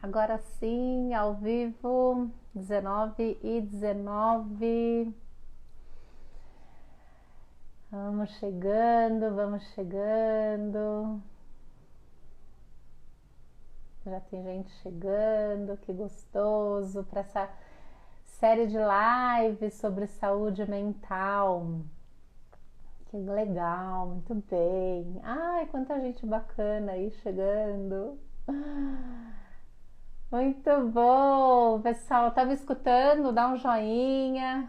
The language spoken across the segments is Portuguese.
Agora sim, ao vivo, 19h19. Vamos chegando, vamos chegando. Já tem gente chegando, que gostoso, para essa série de lives sobre saúde mental. Que legal, muito bem. Ai, quanta gente bacana aí chegando. Muito bom, pessoal. Tá me escutando? Dá um joinha.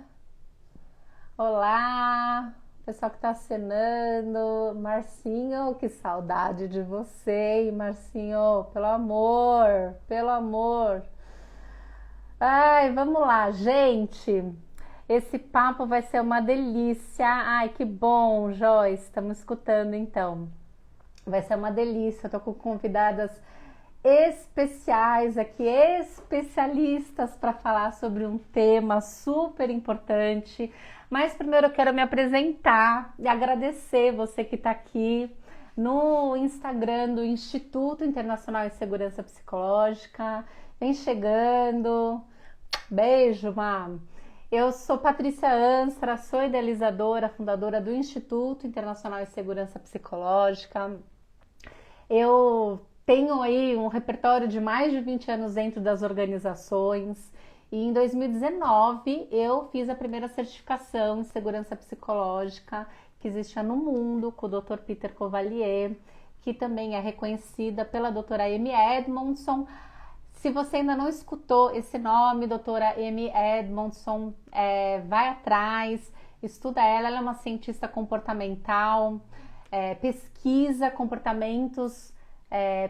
Olá, pessoal que tá acenando. Marcinho, que saudade de você, Marcinho. Pelo amor, pelo amor. Ai, vamos lá, gente. Esse papo vai ser uma delícia. Ai, que bom, Joyce. Estamos escutando então. Vai ser uma delícia. Eu tô com convidadas especiais aqui, especialistas para falar sobre um tema super importante. Mas primeiro eu quero me apresentar e agradecer você que está aqui no Instagram do Instituto Internacional de Segurança Psicológica. Vem chegando. Beijo, Má. Eu sou Patrícia Anstra, sou idealizadora, fundadora do Instituto Internacional de Segurança Psicológica. Eu tenho aí um repertório de mais de 20 anos dentro das organizações e em 2019 eu fiz a primeira certificação em segurança psicológica que existia no mundo com o Dr. Peter Cavalier, que também é reconhecida pela doutora Amy Edmondson. Se você ainda não escutou esse nome, doutora Amy Edmondson, vai atrás, estuda ela é uma cientista comportamental, pesquisa comportamentos,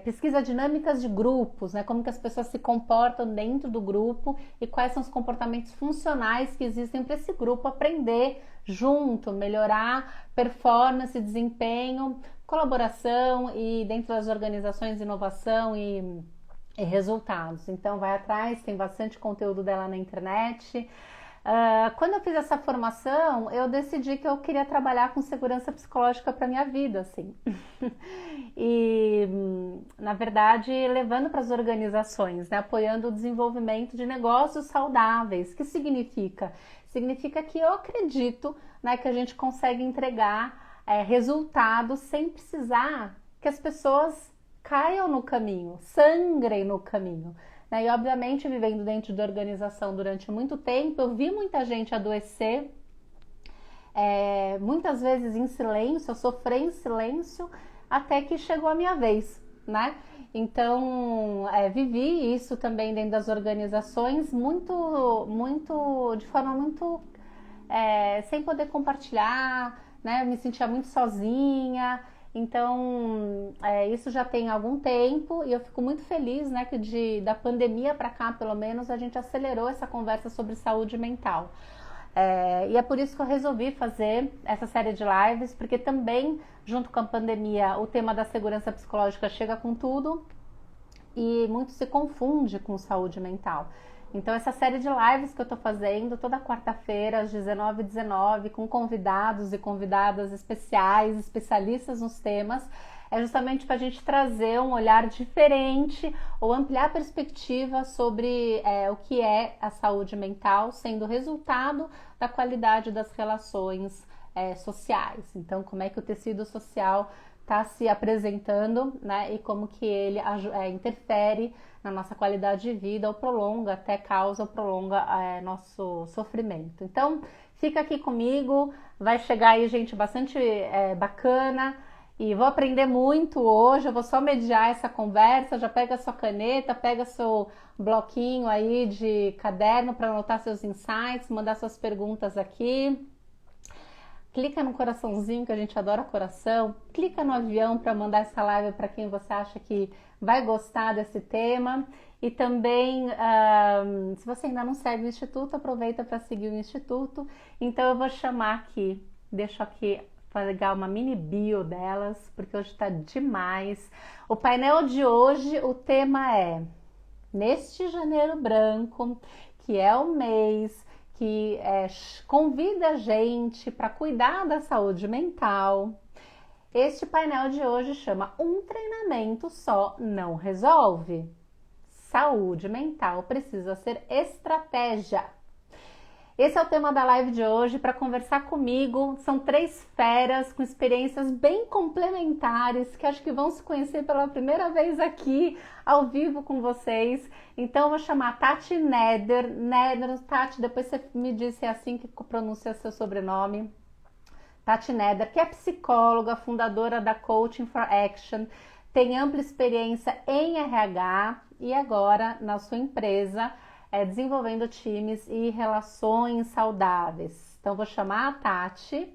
pesquisa dinâmicas de grupos, né? Como que as pessoas se comportam dentro do grupo e quais são os comportamentos funcionais que existem para esse grupo aprender junto, melhorar performance, desempenho, colaboração e dentro das organizações inovação e resultados. Então vai atrás, tem bastante conteúdo dela na internet. Quando eu fiz essa formação, eu decidi que eu queria trabalhar com segurança psicológica para minha vida, assim. E, na verdade, levando para as organizações, né, apoiando o desenvolvimento de negócios saudáveis. O que significa? Significa que eu acredito, né, que a gente consegue entregar resultados sem precisar que as pessoas caiam no caminho, sangrem no caminho. E obviamente, vivendo dentro da organização durante muito tempo, eu vi muita gente adoecer, muitas vezes em silêncio, eu sofri em silêncio, até que chegou a minha vez, né? Então, vivi isso também dentro das organizações, de forma muito sem poder compartilhar, né? Eu me sentia muito sozinha. Então, isso já tem algum tempo e eu fico muito feliz, né, que da pandemia para cá, pelo menos, a gente acelerou essa conversa sobre saúde mental. E é por isso que eu resolvi fazer essa série de lives, porque também, junto com a pandemia, o tema da segurança psicológica chega com tudo e muito se confunde com saúde mental. Então, essa série de lives que eu tô fazendo toda quarta-feira, às 19h19, com convidados e convidadas especiais, especialistas nos temas, é justamente para a gente trazer um olhar diferente ou ampliar a perspectiva sobre o que é a saúde mental, sendo resultado da qualidade das relações sociais. Então, como é que o tecido social está se apresentando, né, e como que ele interfere na nossa qualidade de vida, ou prolonga, até causa ou prolonga nosso sofrimento. Então, fica aqui comigo, vai chegar aí gente bastante bacana, e vou aprender muito hoje, eu vou só mediar essa conversa, já pega a sua caneta, pega seu bloquinho aí de caderno para anotar seus insights, mandar suas perguntas aqui. Clica no coraçãozinho, que a gente adora coração. Clica no avião para mandar essa live para quem você acha que vai gostar desse tema. E também, se você ainda não segue o Instituto, aproveita para seguir o Instituto. Então eu vou chamar aqui, deixo aqui pegar uma mini bio delas, porque hoje está demais. O painel de hoje, o tema é Neste Janeiro Branco, que é o mês que convida a gente para cuidar da saúde mental. Este painel de hoje chama Um Treinamento Só Não Resolve. saúde mental precisa ser estratégia. Esse é o tema da live de hoje. Para conversar comigo, são 3 feras com experiências bem complementares que acho que vão se conhecer pela primeira vez aqui ao vivo com vocês. Então eu vou chamar a Tati Neder. Tati, depois você me diz se é assim que pronuncia seu sobrenome. Tati Neder, que é psicóloga, fundadora da Coaching for Action, tem ampla experiência em RH e agora na sua empresa desenvolvendo times e relações saudáveis. Então, vou chamar a Tati.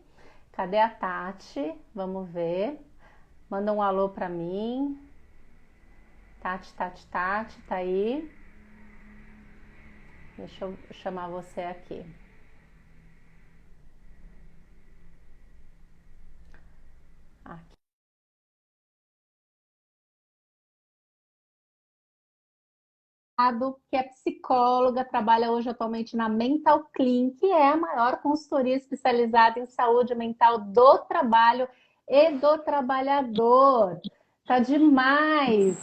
Cadê a Tati? Vamos ver. Manda um alô para mim. Tati, tá aí? Deixa eu chamar você aqui. Aqui. Que é psicóloga, trabalha hoje atualmente na Mental Clean, que é a maior consultoria especializada em saúde mental do trabalho e do trabalhador. Tá demais!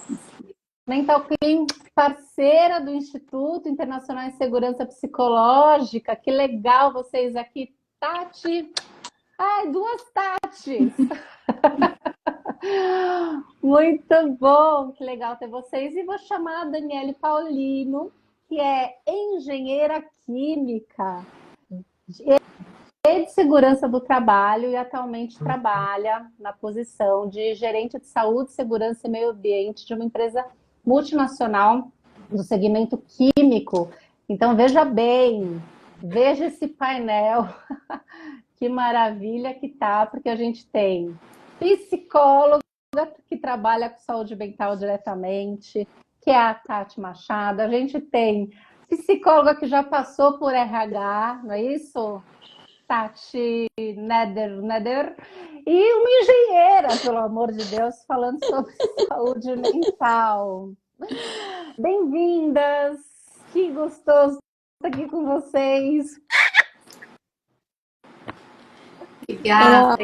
Mental Clean, parceira do Instituto Internacional de Segurança Psicológica. Que legal vocês aqui. Tati! Ai, 2 Tatis! Muito bom, que legal ter vocês. E vou chamar a Daniele Paulino, que é engenheira química e de segurança do trabalho e atualmente trabalha na posição de gerente de saúde, segurança e meio ambiente de uma empresa multinacional do segmento químico. Então, veja bem, veja esse painel, que maravilha que tá, porque a gente tem psicóloga que trabalha com saúde mental diretamente, que é a Tati Machado. A gente tem psicóloga que já passou por RH, não é isso? Tati Neder. E uma engenheira, pelo amor de Deus, falando sobre saúde mental. Bem-vindas! Que gostoso estar aqui com vocês. Obrigada.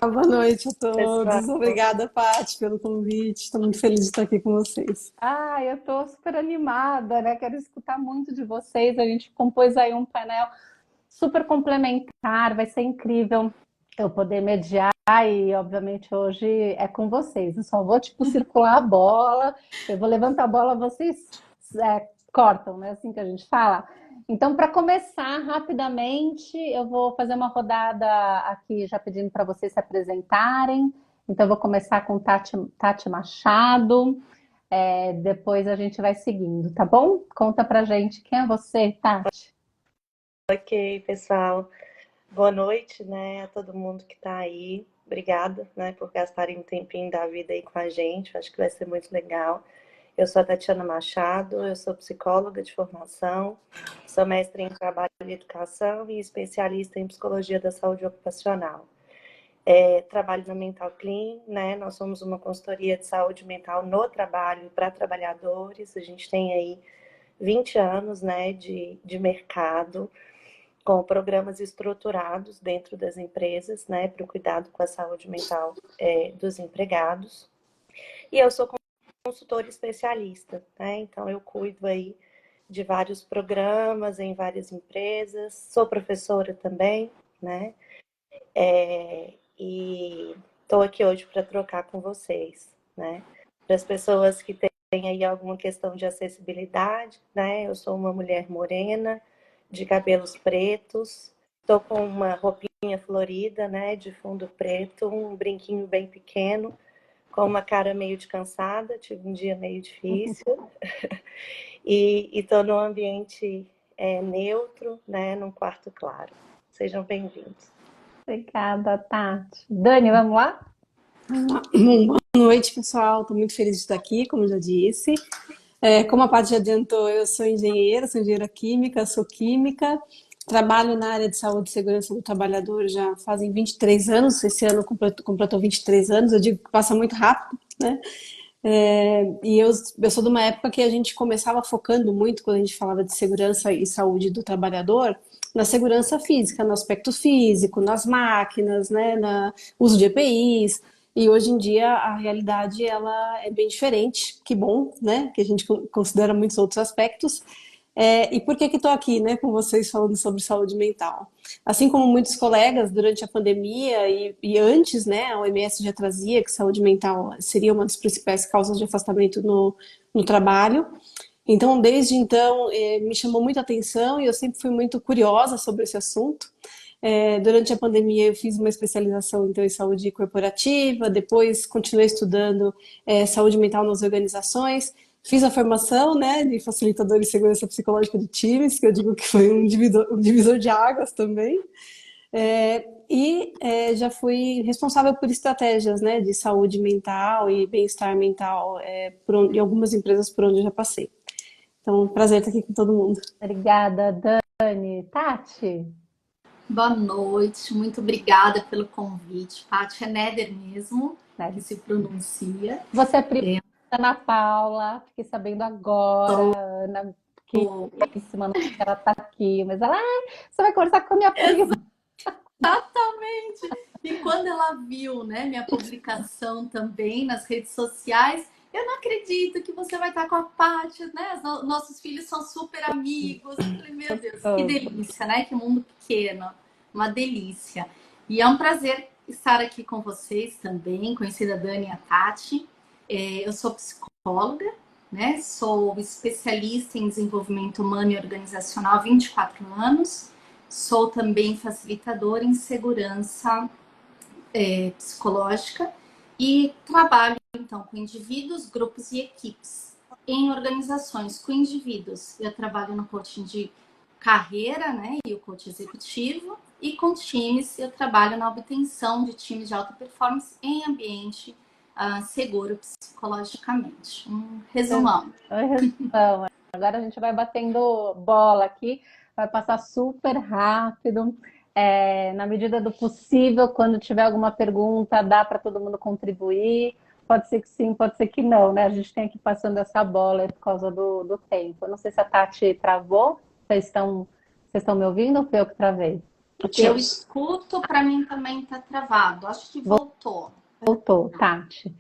Boa noite a todos. Pessoal. Obrigada, Paty, pelo convite. Estou muito feliz de estar aqui com vocês. Eu estou super animada, né? Quero escutar muito de vocês. A gente compôs aí um painel super complementar, vai ser incrível eu poder mediar e, obviamente, hoje é com vocês. Eu só vou, circular a bola, eu vou levantar a bola, vocês cortam, né? Assim que a gente fala. Então, para começar rapidamente, eu vou fazer uma rodada aqui já pedindo para vocês se apresentarem. Então, eu vou começar com Tati Machado, depois a gente vai seguindo, tá bom? Conta pra gente quem é você, Tati. Ok, pessoal. Boa noite, né, a todo mundo que está aí. Obrigada, né, por gastarem um tempinho da vida aí com a gente. Acho que vai ser muito legal. Eu sou a Tatiana Machado, eu sou psicóloga de formação, sou mestre em trabalho e educação e especialista em psicologia da saúde ocupacional. Trabalho na Mental Clean, né? Nós somos uma consultoria de saúde mental no trabalho para trabalhadores. A gente tem aí 20 anos, né, de mercado, com programas estruturados dentro das empresas, né, para o cuidado com a saúde mental dos empregados. E eu sou consultora especialista, né? Então eu cuido aí de vários programas em várias empresas. Sou professora também, né? E estou aqui hoje para trocar com vocês, né? Para as pessoas que têm aí alguma questão de acessibilidade, né? Eu sou uma mulher morena, de cabelos pretos, estou com uma roupinha florida, né? De fundo preto, um brinquinho bem pequeno, com uma cara meio de cansada, tive um dia meio difícil. E estou num ambiente neutro, né? Num quarto claro. Sejam bem-vindos. Obrigada, Tati. Dani, vamos lá? Boa noite, pessoal. Estou muito feliz de estar aqui, como já disse. Como a Paty já adiantou, eu sou engenheira química, sou química. Trabalho na área de saúde e segurança do trabalhador já fazem 23 anos. Esse ano completou 23 anos. Eu digo que passa muito rápido, né? E eu sou de uma época que a gente começava focando muito, quando a gente falava de segurança e saúde do trabalhador, na segurança física, no aspecto físico, nas máquinas, né, no uso de EPIs. E hoje em dia a realidade ela é bem diferente. Que bom, né? Que a gente considera muitos outros aspectos. E por que que estou aqui, né, com vocês falando sobre saúde mental? Assim como muitos colegas durante a pandemia e antes, né, a OMS já trazia que saúde mental seria uma das principais causas de afastamento no trabalho. Então, desde então, me chamou muita atenção e eu sempre fui muito curiosa sobre esse assunto. Durante a pandemia, eu fiz uma especialização então, em saúde corporativa, depois continuei estudando saúde mental nas organizações, fiz a formação, né, de facilitador de segurança psicológica de times, que eu digo que foi um divisor de águas também. Já fui responsável por estratégias, né, de saúde mental e bem-estar mental em algumas empresas por onde eu já passei. Então, um prazer estar aqui com todo mundo. Obrigada, Dani. Tati? Boa noite, muito obrigada pelo convite. Paty é Neder mesmo, que se pronuncia. Você é prima da Ana Paula, fiquei sabendo agora, Ana, que não sei se ela tá aqui, mas ela, você vai conversar com a minha prima. Exatamente! E quando ela viu, né, minha publicação também nas redes sociais, eu não acredito que você vai estar com a Paty, né? Nossos filhos são super amigos. Eu falei, meu Deus, que delícia, né? Que mundo pequeno, uma delícia. E é um prazer estar aqui com vocês também, conhecer a Dani e a Tati. Eu sou psicóloga, né? Sou especialista em desenvolvimento humano e organizacional há 24 anos. Sou também facilitadora em segurança psicológica e trabalho, então, com indivíduos, grupos e equipes. Em organizações com indivíduos, eu trabalho no coaching de carreira, né, e o coaching executivo, e com times, eu trabalho na obtenção de times de alta performance em ambiente seguro psicologicamente. Um resumão. Resumão. Agora a gente vai batendo bola aqui, vai passar super rápido. Na medida do possível, quando tiver alguma pergunta, dá para todo mundo contribuir. Pode ser que sim, pode ser que não, né? A gente tem aqui passando essa bola por causa do tempo. Eu não sei se a Tati travou. Vocês estão me ouvindo ou foi eu que travei? Eu escuto, para mim também está travado. Acho que voltou. Voltou, Tati.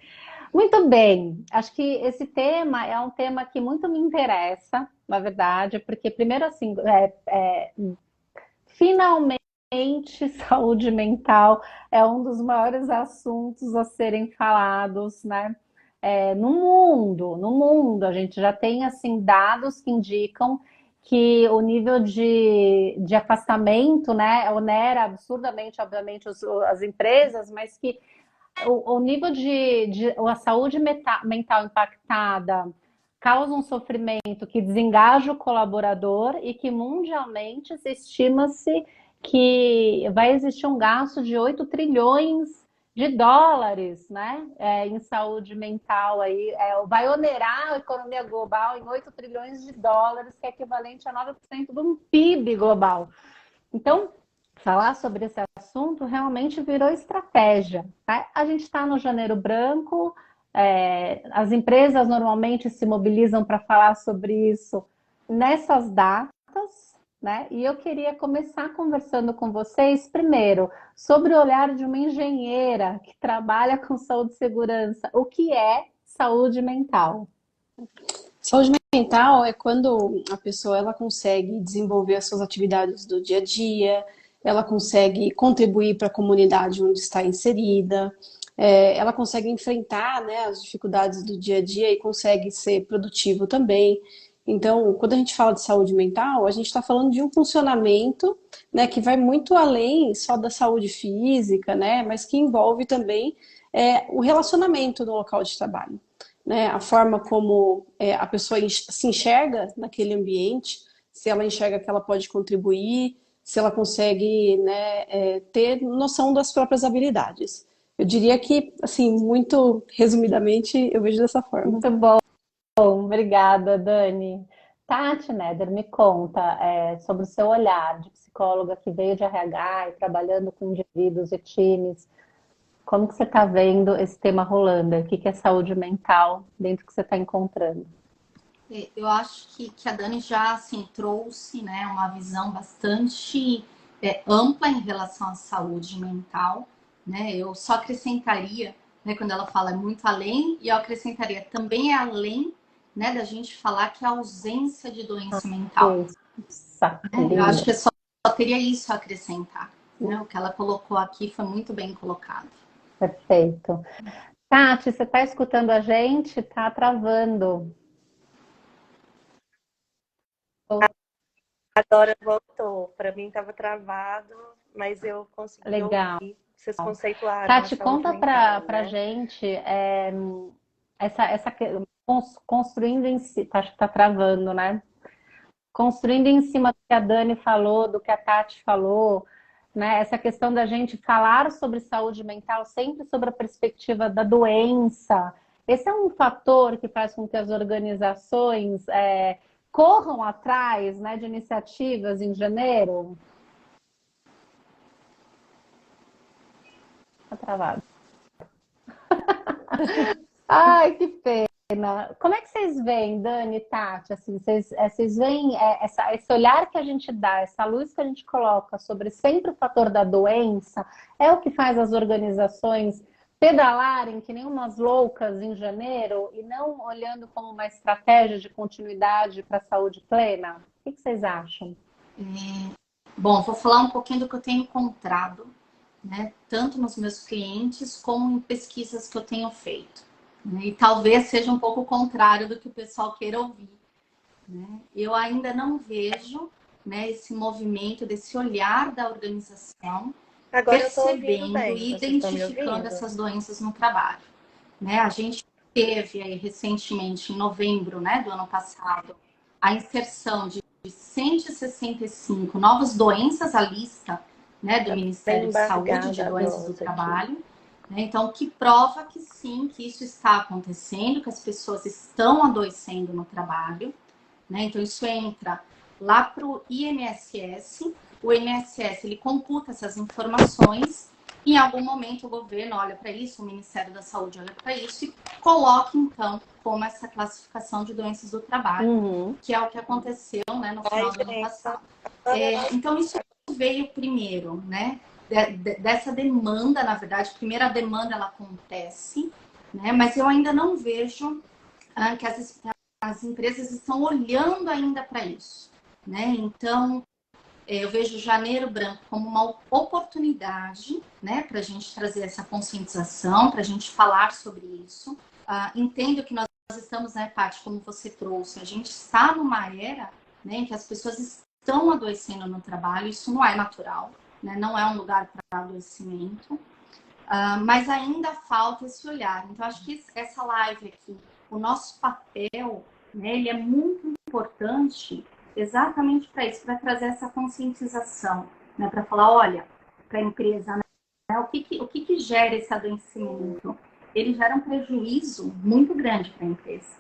Muito bem. Acho que esse tema é um tema que muito me interessa, na verdade, porque primeiro assim, finalmente saúde mental é um dos maiores assuntos a serem falados, né? No mundo, a gente já tem assim dados que indicam que o nível de afastamento, né, onera absurdamente, obviamente, as empresas, mas que o nível a saúde mental impactada causa um sofrimento que desengaja o colaborador e que mundialmente se estima-se que vai existir um gasto de 8 trilhões de dólares, né, em saúde mental aí, vai onerar a economia global em 8 trilhões de dólares, que é equivalente a 9% do PIB global. Então, falar sobre esse assunto realmente virou estratégia. Tá? A gente está no Janeiro Branco, as empresas normalmente se mobilizam para falar sobre isso nessas datas, né? E eu queria começar conversando com vocês, primeiro, sobre o olhar de uma engenheira que trabalha com saúde e segurança. O que é saúde mental? Saúde mental é quando a pessoa ela consegue desenvolver as suas atividades do dia a dia, ela consegue contribuir para a comunidade onde está inserida, ela consegue enfrentar, né, as dificuldades do dia a dia e consegue ser produtivo também. Então, quando a gente fala de saúde mental, a gente está falando de um funcionamento, né, que vai muito além só da saúde física, né, mas que envolve também o relacionamento no local de trabalho. Né, a forma como a pessoa se enxerga naquele ambiente, se ela enxerga que ela pode contribuir, se ela consegue, né, ter noção das próprias habilidades. Eu diria que, assim, muito resumidamente, eu vejo dessa forma. Muito bom, obrigada, Dani. Tati Neder, me conta sobre o seu olhar de psicóloga que veio de RH e trabalhando com indivíduos e times. Como que você está vendo esse tema rolando? O que é saúde mental dentro do que você está encontrando? Eu acho que a Dani já assim, trouxe, né, uma visão bastante ampla em relação à saúde mental. Né? Eu só acrescentaria né? Quando ela fala é muito além, e eu acrescentaria também é além, né, da gente falar que é a ausência de doença mental. Isso, Eu acho que só teria isso a acrescentar. Né? O que ela colocou aqui foi muito bem colocado. perfeito. Tati, você está escutando a gente? Tá travando. Agora voltou. Para mim estava travado, mas eu consegui Legal. ouvir. Vocês conceituaram a Tati, saúde conta mental, para né? gente construindo em si, acho que está travando, né? Construindo em cima do que a Dani falou, do que a Tati falou, né? Essa questão da gente falar sobre saúde mental sempre sobre a perspectiva da doença. Esse é um fator que faz com que as organizações corram atrás, né, de iniciativas em janeiro. Tá travado. Ai, que pena. Como é que vocês veem, Dani e Tati? Assim, vocês veem esse olhar que a gente dá, essa luz que a gente coloca sobre sempre o fator da doença, é o que faz as organizações pedalarem que nem umas loucas em janeiro e não olhando como uma estratégia de continuidade para a saúde plena? O que vocês acham? Bom, vou falar um pouquinho do que eu tenho encontrado, né? Tanto nos meus clientes como em pesquisas que eu tenho feito. Né? E talvez seja um pouco o contrário do que o pessoal queira ouvir. Né? Eu ainda não vejo, né, esse movimento, desse olhar da organização, Agora eu estou ouvindo percebendo bem. e Vocês estão me identificando ouvindo? essas doenças no trabalho. Né? A gente teve aí recentemente, em novembro, né, do ano passado, a inserção de 165 novas doenças à lista, né, do Ministério de Saúde de doenças do trabalho. Né? Então, que prova que sim, que isso está acontecendo, que as pessoas estão adoecendo no trabalho. Né? Então, isso entra lá para o INSS. O INSS ele computa essas informações. Em algum momento o governo olha para isso, o Ministério da Saúde olha para isso e coloca, então, como essa classificação de doenças do trabalho, que é o que aconteceu, né, no final do ano passado. Então, isso veio primeiro, né, dessa demanda, na verdade. Primeiro, a demanda ela acontece, né, mas eu ainda não vejo que as empresas estão olhando ainda para isso. Né? Então, eu vejo Janeiro Branco como uma oportunidade, né, para a gente trazer essa conscientização, para a gente falar sobre isso. Entendo que nós estamos, né, Paty, como você trouxe, a gente está numa era, né, em que as pessoas estão adoecendo no trabalho, isso não é natural, né, não é um lugar para adoecimento, mas ainda falta esse olhar. Então, acho que essa live aqui, o nosso papel, né, ele é muito importante exatamente para isso, para trazer essa conscientização, né, para falar, olha, para a empresa, né, o que gera esse adoecimento? Ele gera um prejuízo muito grande para a empresa,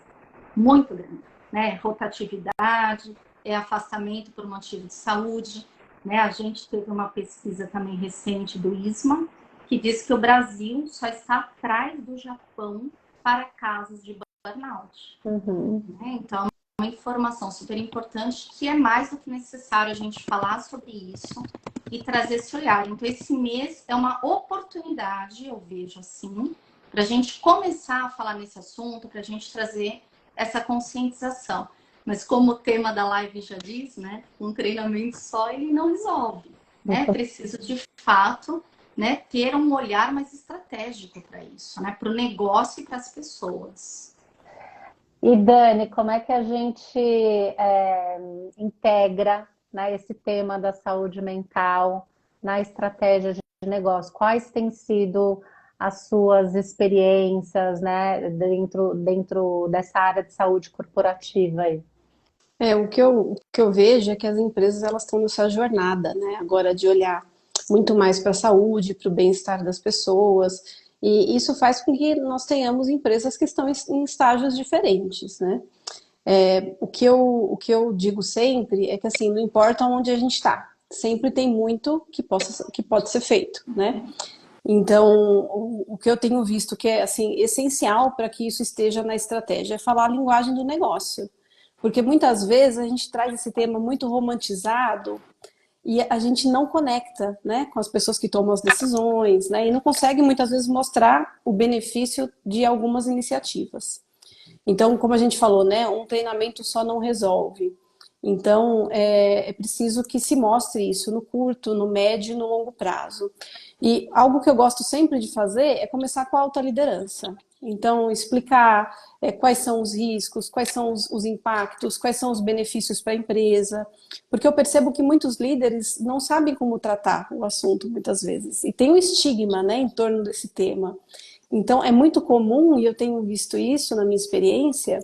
muito grande, né? Rotatividade, afastamento por motivo de saúde, né? A gente teve uma pesquisa também recente do ISMA que diz que o Brasil só está atrás do Japão para casos de burnout. Né? Então, uma informação super importante que é mais do que necessário a gente falar sobre isso e trazer esse olhar. Então, esse mês é uma oportunidade, eu vejo assim, para a gente começar a falar nesse assunto, para a gente trazer essa conscientização. Mas como o tema da live já diz, né, um treinamento só ele não resolve. Né? Preciso, de fato, né, ter um olhar mais estratégico para isso, né, para o negócio e para as pessoas. E Dani, como é que a gente integra, né, esse tema da saúde mental na estratégia de negócio? Quais têm sido as suas experiências, né, dentro dessa área de saúde corporativa aí? O que eu vejo é que as empresas elas estão nessa jornada, né, agora de olhar muito mais para a saúde, para o bem-estar das pessoas, e isso faz com que nós tenhamos empresas que estão em estágios diferentes, né? O que eu digo sempre é que assim, não importa onde a gente está, sempre tem muito que pode ser feito, né? Então, o que eu tenho visto que é assim, essencial para que isso esteja na estratégia é falar a linguagem do negócio. Porque muitas vezes a gente traz esse tema muito romantizado e a gente não conecta, né, com as pessoas que tomam as decisões, né, e não consegue muitas vezes mostrar o benefício de algumas iniciativas. Então, como a gente falou, né, um treinamento só não resolve. Então, é preciso que se mostre isso no curto, no médio e no longo prazo. E algo que eu gosto sempre de fazer é começar com a alta liderança. Então, explicar quais são os riscos, quais são os impactos, quais são os benefícios para a empresa. Porque eu percebo que muitos líderes não sabem como tratar o assunto, muitas vezes. E tem um estigma, né, em torno desse tema. Então, é muito comum, e eu tenho visto isso na minha experiência,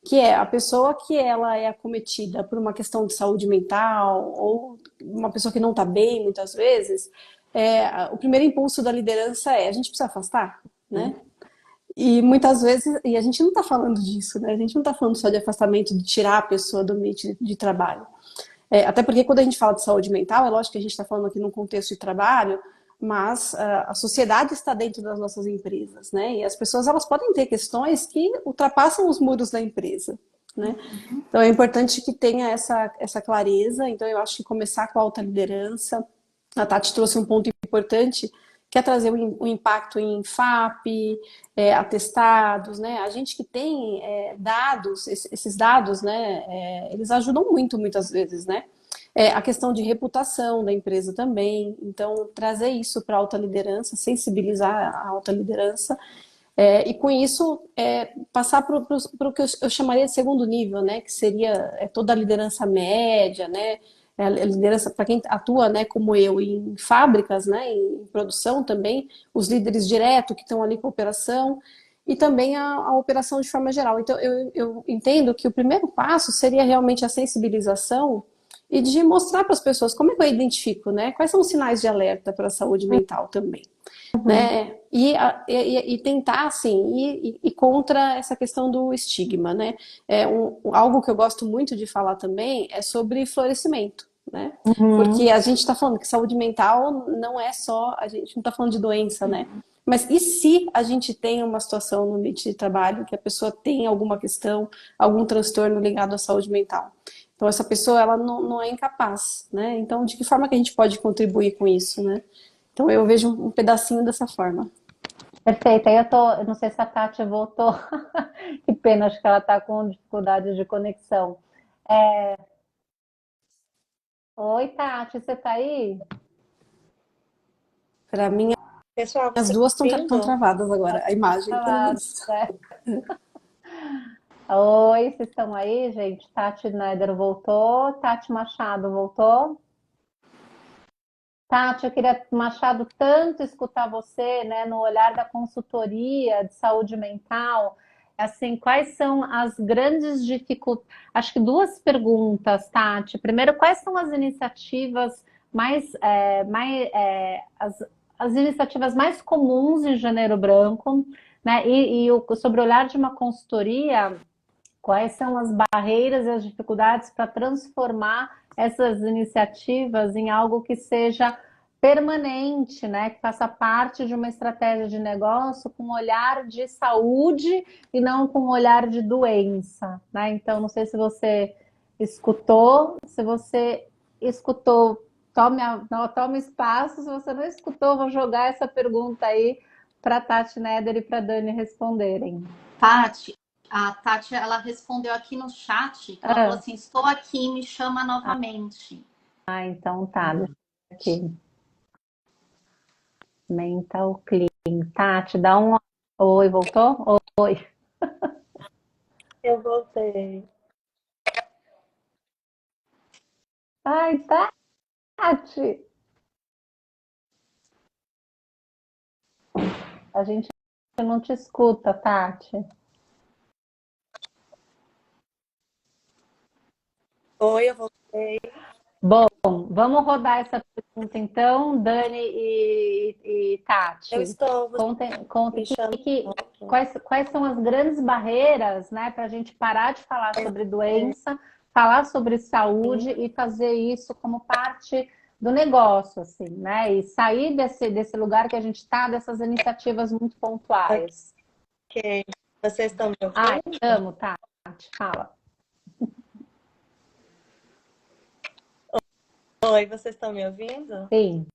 que é a pessoa que ela é acometida por uma questão de saúde mental, ou uma pessoa que não está bem, muitas vezes, o primeiro impulso da liderança é: a gente precisa afastar, né? E muitas vezes, e a gente não está falando disso, né? A gente não está falando só de afastamento, de tirar a pessoa do ambiente de trabalho. Até porque quando a gente fala de saúde mental, é lógico que a gente está falando aqui num contexto de trabalho, mas a sociedade está dentro das nossas empresas, né? E as pessoas, elas podem ter questões que ultrapassam os muros da empresa, né? Então é importante que tenha essa clareza. Então eu acho que começar com a alta liderança. A Tati trouxe um ponto importante, que é trazer o impacto em FAP, atestados, né? A gente que tem dados, esses dados, né? Eles ajudam muito, muitas vezes, né? A questão de reputação da empresa também. Então, trazer isso para a alta liderança, sensibilizar a alta liderança, e com isso passar para o que eu chamaria de segundo nível, né? Que seria toda a liderança média, né? A liderança para quem atua, né, como eu, em fábricas, né, em produção também, os líderes direto que estão ali com a operação, e também a operação de forma geral. Então, eu entendo que o primeiro passo seria realmente a sensibilização e de mostrar para as pessoas como é que eu identifico, né, quais são os sinais de alerta para a saúde mental também. Né? E tentar, assim, ir contra essa questão do estigma, né? Algo que eu gosto muito de falar também é sobre florescimento, né? Porque a gente está falando que saúde mental não é só, a gente não está falando de doença, né? Mas e se a gente tem uma situação no ambiente de trabalho que a pessoa tem alguma questão, algum transtorno ligado à saúde mental? Então essa pessoa, ela não é incapaz, né? Então de que forma que a gente pode contribuir com isso, né? Então eu vejo um pedacinho dessa forma. Perfeito. Aí eu não sei se a Tati voltou. Que pena, acho que ela está com dificuldade de conexão. Oi, Tati, você está aí? Para mim, Pessoal, as você duas tá estão ouvindo? travadas agora, a imagem, pelo Falado, menos. né? Oi, vocês estão aí, gente? Tati Schneider voltou. Tati Machado voltou. Tati, eu queria, Machado, tanto escutar você, né, no olhar da consultoria de saúde mental. Assim, quais são as grandes dificuldades? Acho que duas perguntas, Tati. Primeiro, quais são as iniciativas as iniciativas mais comuns em Janeiro Branco, né? Sobre o olhar de uma consultoria, quais são as barreiras e as dificuldades para transformar essas iniciativas em algo que seja permanente, né? Que faça parte de uma estratégia de negócio com um olhar de saúde e não com um olhar de doença, né? Então, não sei se você escutou, se você escutou, tome espaço, se você não escutou, vou jogar essa pergunta aí para a Tati Neder e para a Dani responderem. Tati, a Tati, ela respondeu aqui no chat, que ela falou assim, estou aqui, me chama novamente. Então tá, deixa eu ver aqui. Mental Clean. Tati, dá um. Oi, voltou? Oi. Eu voltei. Ai, Tati. A gente não te escuta, Tati. Oi, eu voltei. Bom, vamos rodar essa pergunta então, Dani e Eu Tati. estou, você Contem me chama. quais são as grandes barreiras, né, para a gente parar de falar sobre doença, falar sobre saúde e fazer isso como parte do negócio, assim, né? E sair desse lugar que a gente está, dessas iniciativas muito pontuais. Ok. Vocês estão me Ai, ouvindo? amo, Tati, fala. Oi, vocês estão me ouvindo? Sim.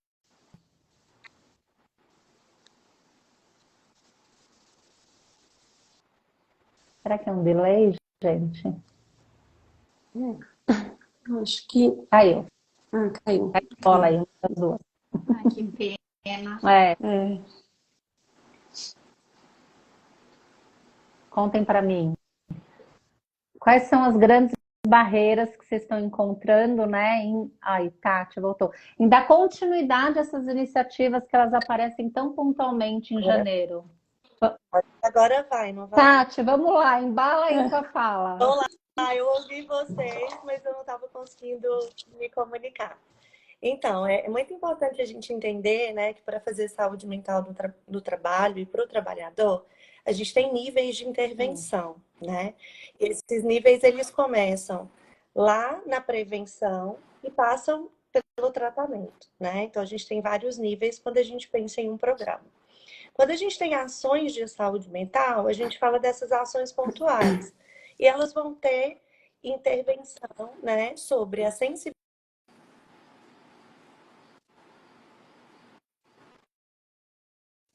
Será que é um delay, gente? Acho que. Caiu. Caiu. Caiu a bola aí, uma das duas. Ai, que pena. É, É. contem para mim. Quais são as grandes barreiras que vocês estão encontrando, né? Ai, Tati, voltou. Em dar continuidade a essas iniciativas que elas aparecem tão pontualmente em janeiro. Agora vai, não vai? Tati, vamos lá, embala aí tua fala. Vamos lá, eu ouvi vocês, mas eu não estava conseguindo me comunicar. Então, é muito importante a gente entender, né, que para fazer saúde mental do trabalho e para o trabalhador, a gente tem níveis de intervenção, né? Esses níveis, eles começam lá na prevenção e passam pelo tratamento, né? Então, a gente tem vários níveis quando a gente pensa em um programa. Quando a gente tem ações de saúde mental, a gente fala dessas ações pontuais. E elas vão ter intervenção, né, sobre a sensibilidade.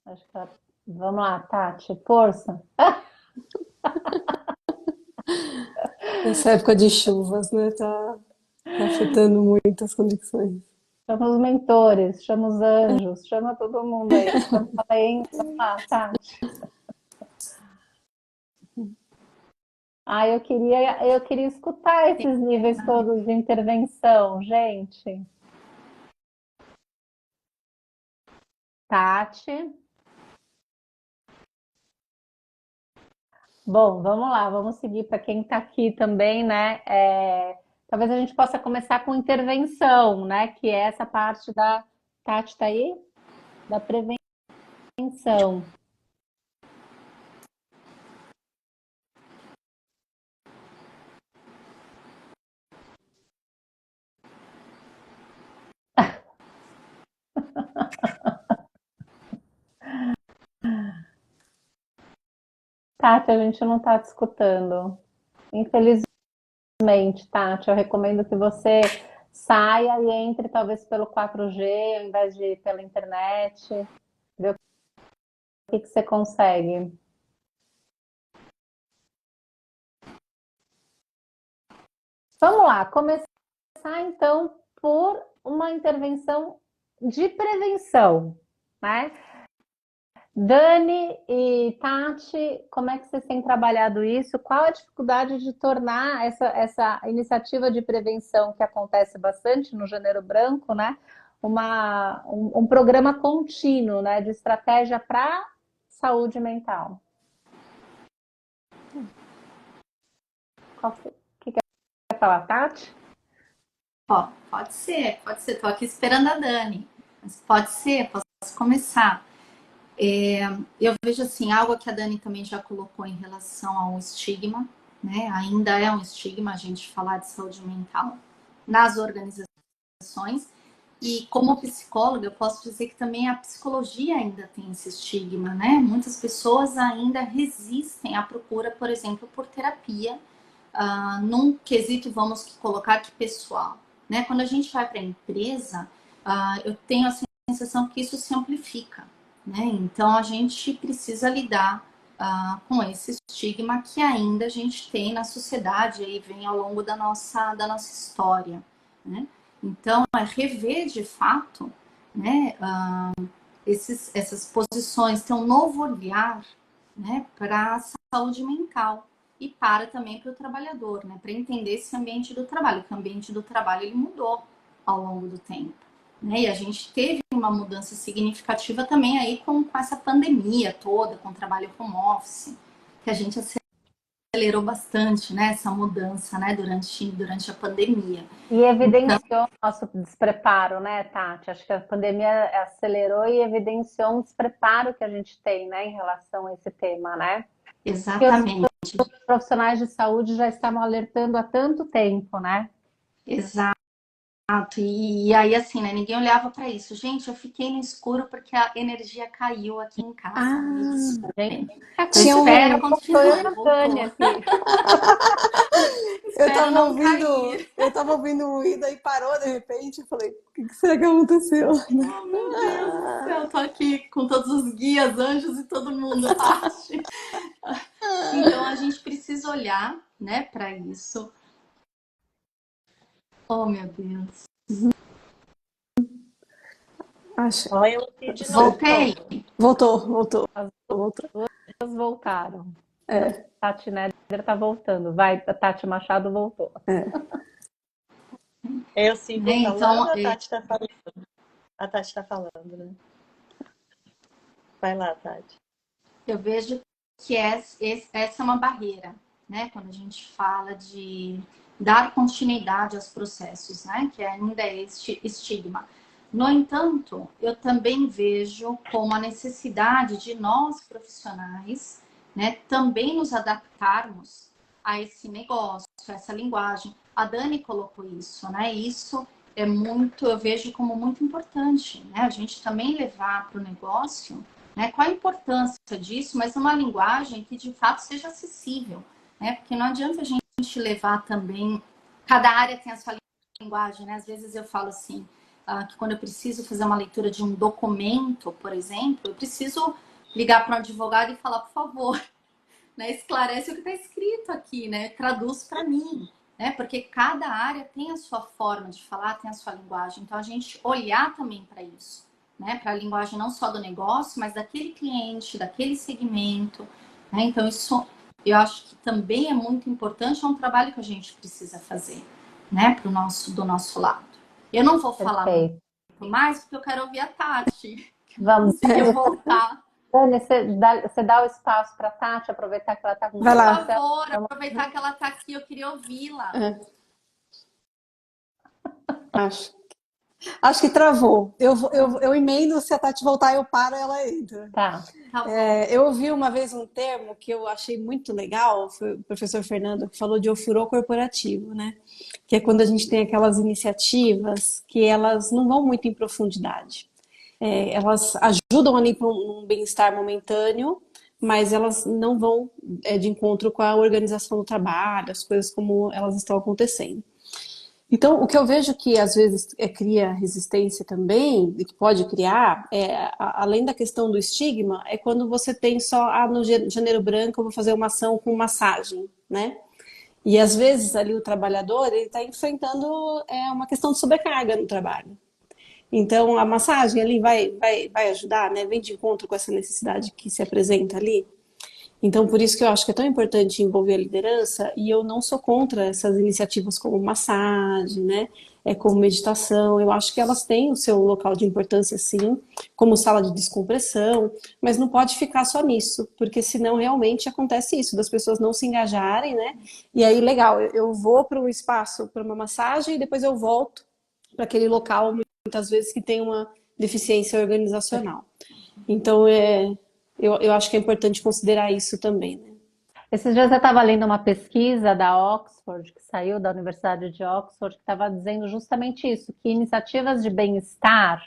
Acho que vamos lá, Tati, força. Essa época de chuvas, né? Tá afetando muito as conexões. Chama os mentores, chama os anjos, chama todo mundo aí. Vamos lá, Tati. Eu queria escutar esses níveis todos de intervenção, gente. Tati. Bom, vamos lá, vamos seguir para quem está aqui também, né? Talvez a gente possa começar com intervenção, né? Que é essa parte da. Tati, está aí? Da prevenção. Tati, a gente não está te escutando. Infelizmente, Tati, eu recomendo que você saia e entre talvez pelo 4G, ao invés de ir pela internet. Ver o que você consegue. Vamos lá, começar então por uma intervenção de prevenção, né? Dani e Tati, como é que vocês têm trabalhado isso? Qual a dificuldade de tornar essa iniciativa de prevenção que acontece bastante no Janeiro Branco, né? Um programa contínuo, né? De estratégia para saúde mental. O que quer falar, Tati? Ó, pode ser. Tô aqui esperando a Dani. Mas pode ser, posso começar. Eu vejo assim, algo que a Dani também já colocou em relação ao estigma, né? Ainda é um estigma a gente falar de saúde mental nas organizações. E como psicóloga, eu posso dizer que também a psicologia ainda tem esse estigma, né? Muitas pessoas ainda resistem à procura, por exemplo, por terapia, num quesito, vamos colocar que pessoal, né? Quando a gente vai para a empresa, eu tenho a sensação que isso se amplifica, né? Então a gente precisa lidar com esse estigma que ainda a gente tem na sociedade e vem ao longo da nossa história, né? Então é rever de fato, né, essas posições, ter um novo olhar, né, para a saúde mental e também para o trabalhador, né, para entender esse ambiente do trabalho, que o ambiente do trabalho ele mudou ao longo do tempo, né, e a gente teve uma mudança significativa também aí com essa pandemia toda, com o trabalho home office, que a gente acelerou bastante, né, essa mudança, né, durante a pandemia. E evidenciou o nosso despreparo, né, Tati? Acho que a pandemia acelerou e evidenciou um despreparo que a gente tem, né, em relação a esse tema, né? Exatamente. Os profissionais de saúde já estavam alertando há tanto tempo, né? Exato. E aí, assim, né? Ninguém olhava para isso. Gente, eu fiquei no escuro porque a energia caiu aqui em casa. Me desculpem. Gente, Tinha espera, um... continuar aqui. Eu não ouvindo, cair. eu tava ouvindo um ruído aí parou de repente. Eu falei, o que será que aconteceu? Oh, meu Deus do céu, tô aqui com todos os guias, anjos e todo mundo, Tati. Então a gente precisa olhar, né, para isso. Oh, meu Deus. Acho. Olha eu aqui de novo. Voltei. Voltou. As Voltou. duas voltaram. É, Tati Neder tá voltando. Vai, a Tati Machado voltou. Eu sigo Né, falando, então, a Tati tá falando. A Tati tá falando, né? Vai lá, Tati. eu vejo que essa é uma barreira, né? Quando a gente fala de dar continuidade aos processos, né? Que ainda é este estigma. No entanto, eu também vejo como a necessidade de nós profissionais, né, também nos adaptarmos a esse negócio, a essa linguagem. A Dani colocou isso, né? Isso é muito, eu vejo como muito importante, né? A gente também levar para o negócio, né? Qual a importância disso, mas uma linguagem que de fato seja acessível, né? Porque não adianta a gente levar também, cada área tem a sua linguagem, né? Às vezes eu falo assim, que quando eu preciso fazer uma leitura de um documento, por exemplo, eu preciso ligar para um advogado e falar, por favor, né, esclarece o que está escrito aqui, né? Traduz para mim, né? Porque cada área tem a sua forma de falar, tem a sua linguagem. Então a gente olhar também para isso, né? Para a linguagem não só do negócio, mas daquele cliente, daquele segmento, né? Então isso eu acho que também é muito importante, é um trabalho que a gente precisa fazer, né? Do nosso lado. Eu não vou falar muito Perfeito. mais porque eu quero ouvir a Tati, que não Vamos. conseguiu voltar. Dani, você dá o espaço para a Tati, aproveitar que ela está com Vai Por lá. favor, aproveitar que ela está aqui, eu queria ouvi-la. É, acho. Acho que travou. Eu emendo, se a Tati voltar, eu paro, ela entra. Tá. Tá bom. Eu ouvi uma vez um termo que eu achei muito legal, foi o professor Fernando que falou de ofurô corporativo, né? Que é quando a gente tem aquelas iniciativas que elas não vão muito em profundidade. Elas ajudam ali para um bem-estar momentâneo, mas elas não vão de encontro com a organização do trabalho, as coisas como elas estão acontecendo. Então, o que eu vejo que às vezes cria resistência também, e que pode criar, além da questão do estigma, é quando você tem só, no Janeiro Branco eu vou fazer uma ação com massagem, né? E às vezes ali o trabalhador ele está enfrentando uma questão de sobrecarga no trabalho. Então, a massagem ali vai ajudar, né? Vem de encontro com essa necessidade que se apresenta ali. Então, por isso que eu acho que é tão importante envolver a liderança, e eu não sou contra essas iniciativas como massagem, né? Como meditação. Eu acho que elas têm o seu local de importância, sim, como sala de descompressão, mas não pode ficar só nisso, porque senão realmente acontece isso, das pessoas não se engajarem, né? E aí, legal, eu vou para um espaço para uma massagem e depois eu volto para aquele local, muitas vezes, que tem uma deficiência organizacional. Então, eu acho que é importante considerar isso também, né? Esses dias eu estava lendo uma pesquisa da Oxford, que saiu da Universidade de Oxford, que estava dizendo justamente isso, que iniciativas de bem-estar,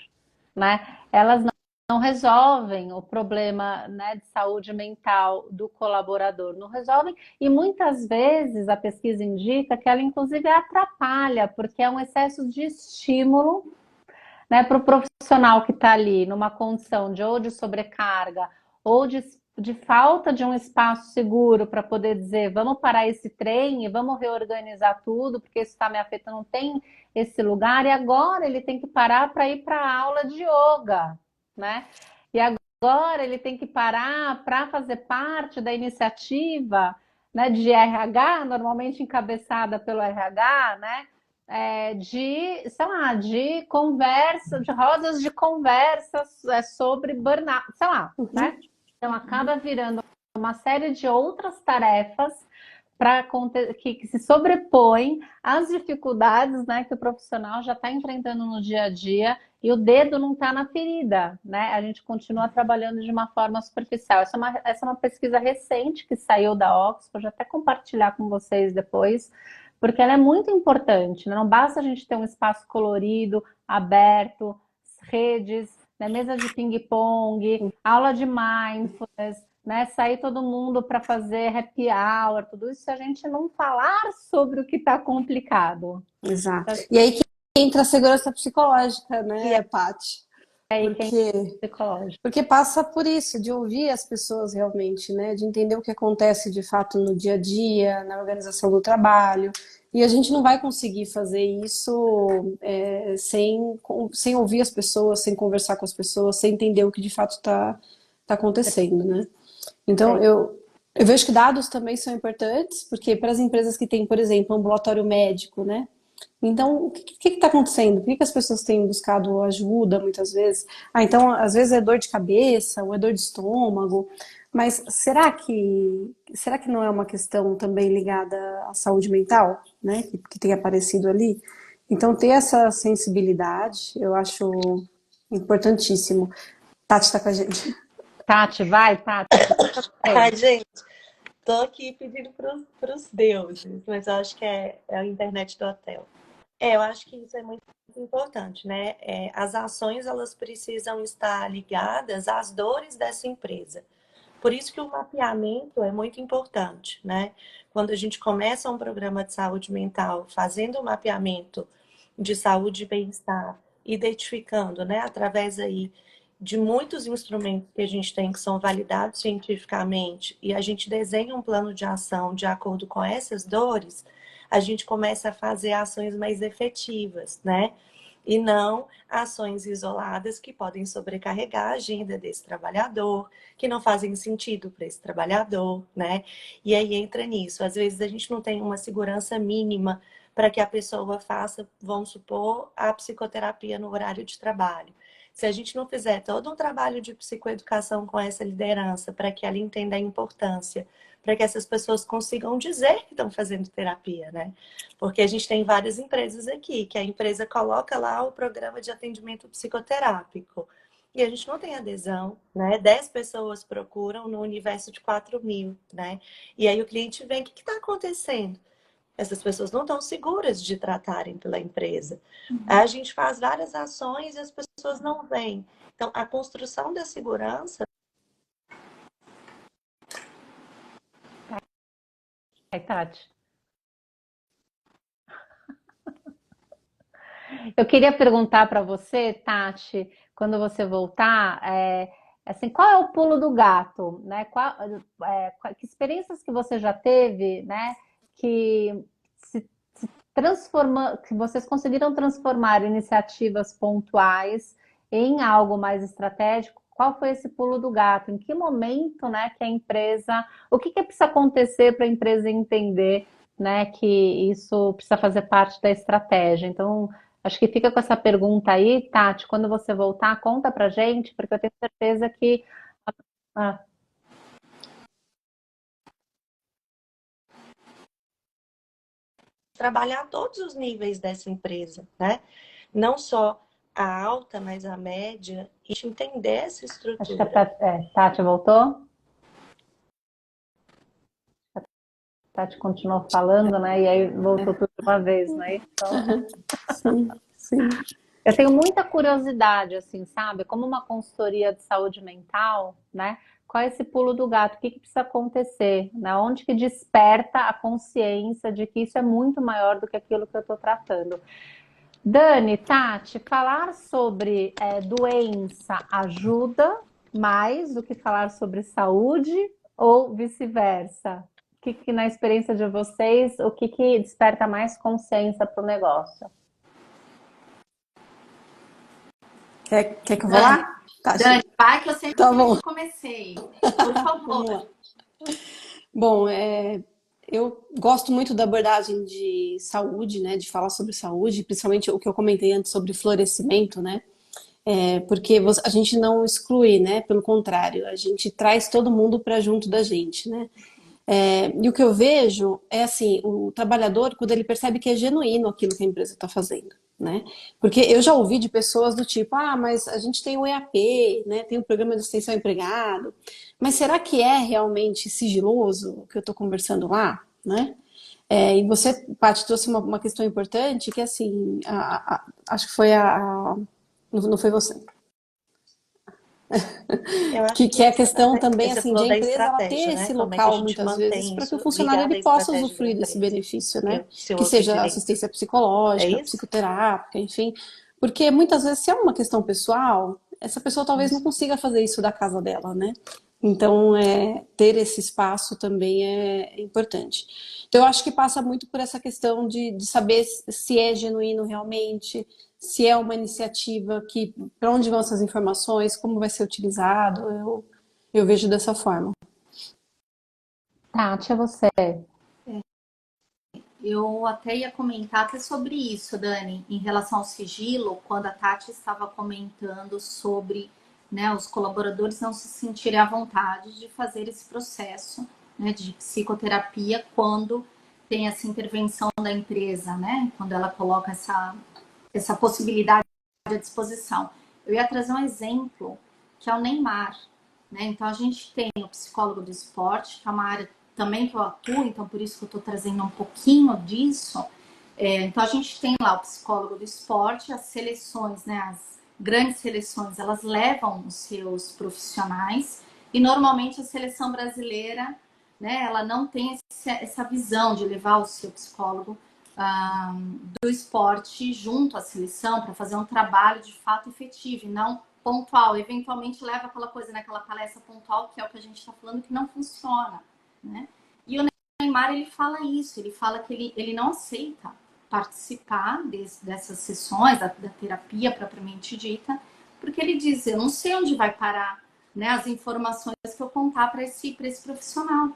né, elas não resolvem o problema, né, de saúde mental do colaborador, não resolvem, e muitas vezes a pesquisa indica que ela inclusive atrapalha, porque é um excesso de estímulo, né, para o profissional que está ali numa condição ou de sobrecarga ou de falta de um espaço seguro para poder dizer vamos parar esse trem e vamos reorganizar tudo, porque isso está me afetando, não tem esse lugar, e agora ele tem que parar para ir para a aula de yoga, né? E agora ele tem que parar para fazer parte da iniciativa, né, de RH, normalmente encabeçada pelo RH, né? De, sei lá, de conversa, de rodas de conversa sobre burnout, sei lá, né? Então acaba virando uma série de outras tarefas que se sobrepõem às dificuldades, né, que o profissional já está enfrentando no dia a dia e o dedo não está na ferida, né? A gente continua trabalhando de uma forma superficial. Essa é uma pesquisa recente que saiu da Oxford, vou até compartilhar com vocês depois, porque ela é muito importante, né? Não basta a gente ter um espaço colorido, aberto, redes, né? Mesa de ping-pong, aula de mindfulness, né? Sair todo mundo para fazer happy hour, tudo isso, se a gente não falar sobre o que está complicado. Exato. E aí que entra a segurança psicológica, E né, Paty? Aí quem Porque, é psicológico. porque passa por isso, de ouvir as pessoas realmente, né? De entender o que acontece de fato no dia a dia, na organização do trabalho. E a gente não vai conseguir fazer isso sem ouvir as pessoas, sem conversar com as pessoas, sem entender o que de fato tá acontecendo, né? Então, eu vejo que dados também são importantes, porque para as empresas que têm, por exemplo, um ambulatório médico, né? Então, o que está acontecendo? Por que as pessoas têm buscado ajuda muitas vezes? Ah, então, às vezes é dor de cabeça, ou é dor de estômago, mas será que não é uma questão também ligada à saúde mental, né? Que tem aparecido ali? Então, ter essa sensibilidade, eu acho importantíssimo. Tati está com a gente. Tati, vai, Tati. Ai, gente, tô aqui pedindo pros deuses, mas eu acho que é a internet do hotel. Eu acho que isso é muito importante, né? As ações, elas precisam estar ligadas às dores dessa empresa. Por isso que o mapeamento é muito importante, né? Quando a gente começa um programa de saúde mental, fazendo o mapeamento de saúde e bem-estar, identificando, né, através aí de muitos instrumentos que a gente tem que são validados cientificamente e a gente desenha um plano de ação de acordo com essas dores, a gente começa a fazer ações mais efetivas, né? E não ações isoladas que podem sobrecarregar a agenda desse trabalhador, que não fazem sentido para esse trabalhador, né? E aí entra nisso. Às vezes a gente não tem uma segurança mínima para que a pessoa faça, vamos supor, a psicoterapia no horário de trabalho. Se a gente não fizer todo um trabalho de psicoeducação com essa liderança, para que ela entenda a importância, para que essas pessoas consigam dizer que estão fazendo terapia, né? Porque a gente tem várias empresas aqui, que a empresa coloca lá o programa de atendimento psicoterápico. E a gente não tem adesão, né? 10 pessoas procuram no universo de 4.000, né? E aí o cliente vem, o que está acontecendo? Essas pessoas não estão seguras de tratarem pela empresa. A gente faz várias ações e as pessoas não vêm. Então, a construção da segurança. Vai, Tati. Eu queria perguntar para você, Tati, quando você voltar, assim, qual é o pulo do gato, né? Que experiências que você já teve, né? Que se que vocês conseguiram transformar iniciativas pontuais em algo mais estratégico? Qual foi esse pulo do gato? Em que momento, né, que a empresa, o que precisa acontecer para a empresa entender, né, que isso precisa fazer parte da estratégia? Então, acho que fica com essa pergunta aí, Tati, quando você voltar, conta pra gente, porque eu tenho certeza que. Ah, Trabalhar todos os níveis dessa empresa, né? Não só a alta, mas a média, e entender essa acho que a estrutura. Tati voltou. A Tati continuou falando, né? E aí voltou tudo de uma vez, né? Então, Sim, sim. eu tenho muita curiosidade, assim, sabe? Como uma consultoria de saúde mental, né? Qual é esse pulo do gato? O que precisa acontecer? Né? Onde que desperta a consciência de que isso é muito maior do que aquilo que eu estou tratando? Dani, Tati, falar sobre doença ajuda mais do que falar sobre saúde ou vice-versa? Na experiência de vocês, o que desperta mais consciência para o negócio? Quer que eu vou Dani, lá? Tati, Dani, vai que eu sempre tá bom. comecei. Por favor. Vamos lá. Bom, eu gosto muito da abordagem de saúde, né? De falar sobre saúde, principalmente o que eu comentei antes sobre florescimento, né? Porque a gente não exclui, né? Pelo contrário, a gente traz todo mundo para junto da gente, né? E o que eu vejo é assim, o trabalhador, quando ele percebe que é genuíno aquilo que a empresa está fazendo, né? Porque eu já ouvi de pessoas do tipo, mas a gente tem o EAP, né? Tem o programa de extensão ao empregado, mas será que é realmente sigiloso o que eu estou conversando lá, né? E você, Paty, trouxe uma questão importante que assim, acho que foi não foi você. Eu acho Que é a questão também, você assim, de falou a da empresa ela ter estratégia, né? esse Como é que a local, gente muitas vezes, mantém para que o isso funcionário ligado à ele possa estratégia da usufruir desse empresa? benefício, né? Se eu Que ouvi seja direito. assistência É psicológica, isso? psicoterápica, enfim. Porque muitas vezes, se é uma questão pessoal, essa pessoa talvez não consiga fazer isso da casa dela, né? Então, ter esse espaço também é importante. Então, eu acho que passa muito por essa questão de saber se é genuíno realmente, se é uma iniciativa que, para onde vão essas informações, como vai ser utilizado, eu vejo dessa forma. Tati, é você. Eu até ia comentar até sobre isso, Dani, em relação ao sigilo, quando a Tati estava comentando sobre, né, os colaboradores não se sentirem à vontade de fazer esse processo, né, de psicoterapia quando tem essa intervenção da empresa, né, quando ela coloca essa possibilidade à disposição. Eu ia trazer um exemplo que é o Neymar, né? Então a gente tem o psicólogo do esporte, que é uma área também que eu atuo, então por isso que eu estou trazendo um pouquinho disso. Então a gente tem lá o psicólogo do esporte, as seleções, né? As grandes seleções, elas levam os seus profissionais e normalmente a seleção brasileira, né? Ela não tem essa visão de levar o seu psicólogo do esporte junto à seleção para fazer um trabalho de fato efetivo e não pontual. Eventualmente leva aquela coisa naquela palestra pontual, que é o que a gente está falando, que não funciona, né? E o Neymar, ele fala isso, ele fala que ele não aceita participar dessas sessões, da terapia propriamente dita, porque ele diz, eu não sei onde vai parar, né, as informações que eu contar para esse profissional.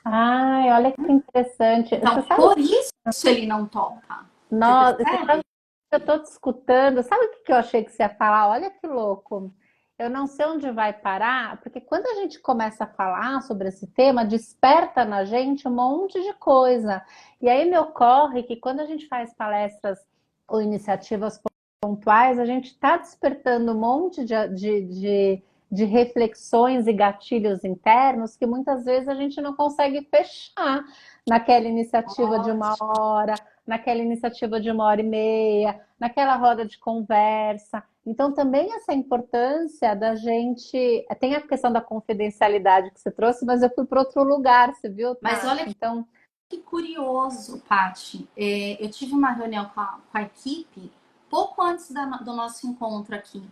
Ai, olha que interessante. Então, Você sabe, por isso ele não topa. Você você sabe percebe? que eu estou te escutando. Sabe o que que eu achei que você ia falar? Olha que louco. Eu não sei onde vai parar, porque quando a gente começa a falar sobre esse tema, desperta na gente um monte de coisa. E aí me ocorre que quando a gente faz palestras ou iniciativas pontuais, a gente está despertando um monte de reflexões e gatilhos internos que muitas vezes a gente não consegue fechar naquela iniciativa de uma hora, naquela iniciativa de uma hora e meia, naquela roda de conversa. Então, também essa importância da gente. Tem a questão da confidencialidade que você trouxe, mas eu fui para outro lugar, você viu, Mas Tati? olha Então, que curioso, Paty. Eu tive uma reunião com a equipe pouco antes do nosso encontro aqui.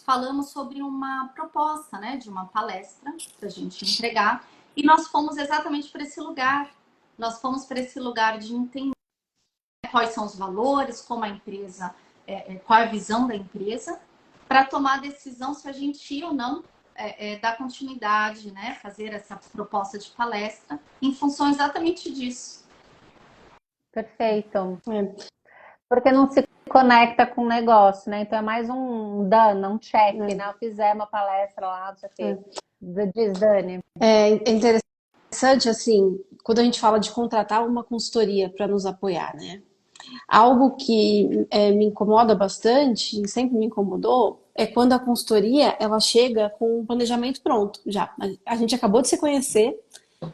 Falamos sobre uma proposta, né, de uma palestra para a gente entregar, e nós fomos exatamente para esse lugar. Nós fomos para esse lugar de entender quais são os valores, como a empresa, qual é a visão da empresa, para tomar a decisão se a gente ia ou não dar continuidade, né? Fazer essa proposta de palestra em função exatamente disso. perfeito. É, Porque não se conecta com o negócio, né? Então é mais um done, um check, né? Eu fizer uma palestra lá, não sei o quê. Diz, Dani. é interessante, assim, quando a gente fala de contratar uma consultoria para nos apoiar, né? Algo que me incomoda bastante, e sempre me incomodou, é quando a consultoria ela chega com um planejamento pronto já. A gente acabou de se conhecer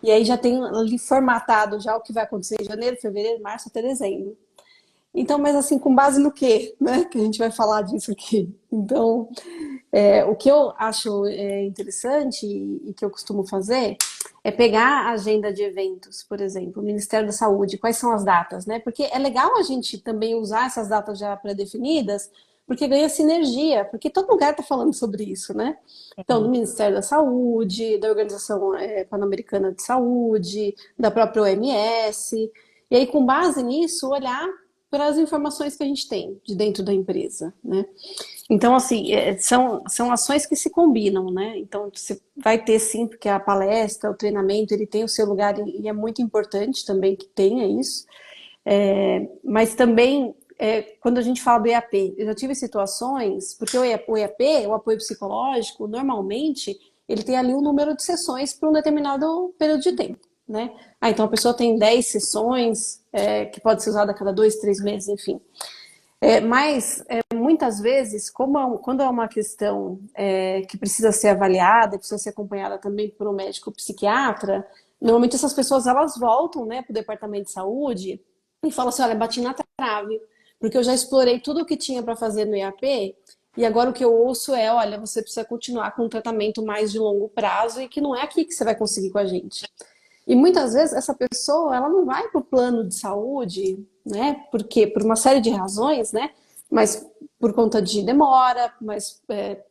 e aí já tem ali formatado já o que vai acontecer em janeiro, fevereiro, março até dezembro. Então, mas assim, com base no quê, né? Que a gente vai falar disso aqui. Então, o que eu acho interessante e que eu costumo fazer é pegar a agenda de eventos, por exemplo, o Ministério da Saúde, quais são as datas, né? Porque é legal a gente também usar essas datas já pré-definidas, porque ganha sinergia, porque todo lugar está falando sobre isso, né? Então, do Ministério da Saúde, da Organização Pan-Americana de Saúde, da própria OMS, e aí, com base nisso, olhar para as informações que a gente tem de dentro da empresa, né? Então, assim, são ações que se combinam, né? Então, você vai ter sim, porque a palestra, o treinamento, ele tem o seu lugar e é muito importante também que tenha isso. Mas também, quando a gente fala do EAP, eu já tive situações, porque o EAP, o apoio psicológico, normalmente, ele tem ali um número de sessões para um determinado período de tempo, né? Então a pessoa tem 10 sessões, que pode ser usada a cada 2, 3 meses, enfim. Mas, muitas vezes, quando é uma questão que precisa ser avaliada, precisa ser acompanhada também por um médico psiquiatra, normalmente essas pessoas elas voltam, né, para o departamento de saúde e falam assim, olha, bati na trave, porque eu já explorei tudo o que tinha para fazer no EAP E agora o que eu ouço é, olha, você precisa continuar com um tratamento mais de longo prazo e que não é aqui que você vai conseguir com a gente. E muitas vezes essa pessoa, ela não vai para o plano de saúde, né? Porque por uma série de razões, né? Mas por conta de demora, mas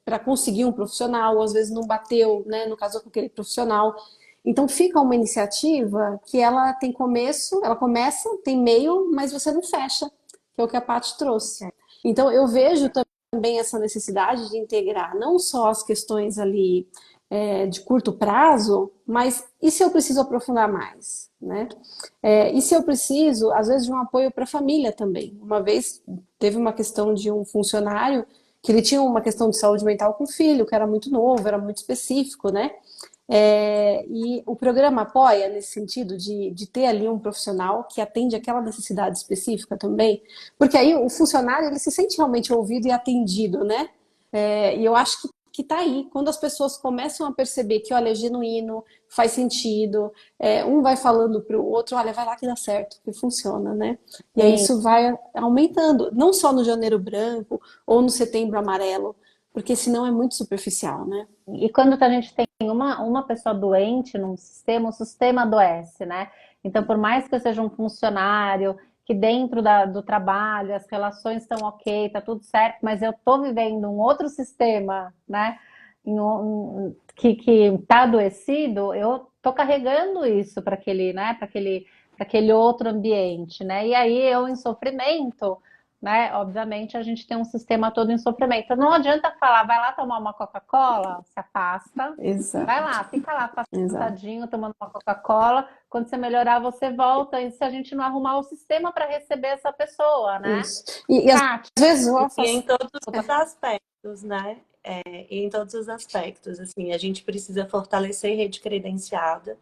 para conseguir um profissional, ou às vezes não bateu, né? No caso com aquele profissional. Então fica uma iniciativa que ela tem começo, ela começa, tem meio, mas você não fecha, que é o que a Paty trouxe. Então eu vejo também essa necessidade de integrar não só as questões ali de curto prazo, mas e se eu preciso aprofundar mais, né? E se eu preciso, às vezes, de um apoio para a família também. Uma vez teve uma questão de um funcionário que ele tinha uma questão de saúde mental com o filho, que era muito novo, era muito específico, né? E o programa apoia nesse sentido de ter ali um profissional que atende aquela necessidade específica também, porque aí o funcionário ele se sente realmente ouvido e atendido, né? E eu acho que tá aí, quando as pessoas começam a perceber que, olha, é genuíno, faz sentido, um vai falando para o outro, olha, vai lá que dá certo, que funciona, né? E aí isso vai aumentando, não só no Janeiro Branco ou no Setembro Amarelo, porque senão é muito superficial, né? E quando a gente tem uma pessoa doente num sistema, o sistema adoece, né? Então, por mais que eu seja um funcionário, que dentro do trabalho as relações estão ok, tá tudo certo, mas eu tô vivendo um outro sistema, né? Que tá adoecido, eu tô carregando isso para aquele, né? Para aquele outro ambiente, né? E aí eu em sofrimento, né? Obviamente a gente tem um sistema todo em sofrimento. Não adianta falar, vai lá tomar uma Coca-Cola, se afasta, Exato. vai lá, fica lá Exato. afastadinho, tomando uma Coca-Cola. Quando você melhorar, você volta. E se a gente não arrumar o sistema para receber essa pessoa, né? Isso. E às Tati, vezes o E em afastamento. todos os aspectos, né? E em todos os aspectos, assim, a gente precisa fortalecer rede credenciada.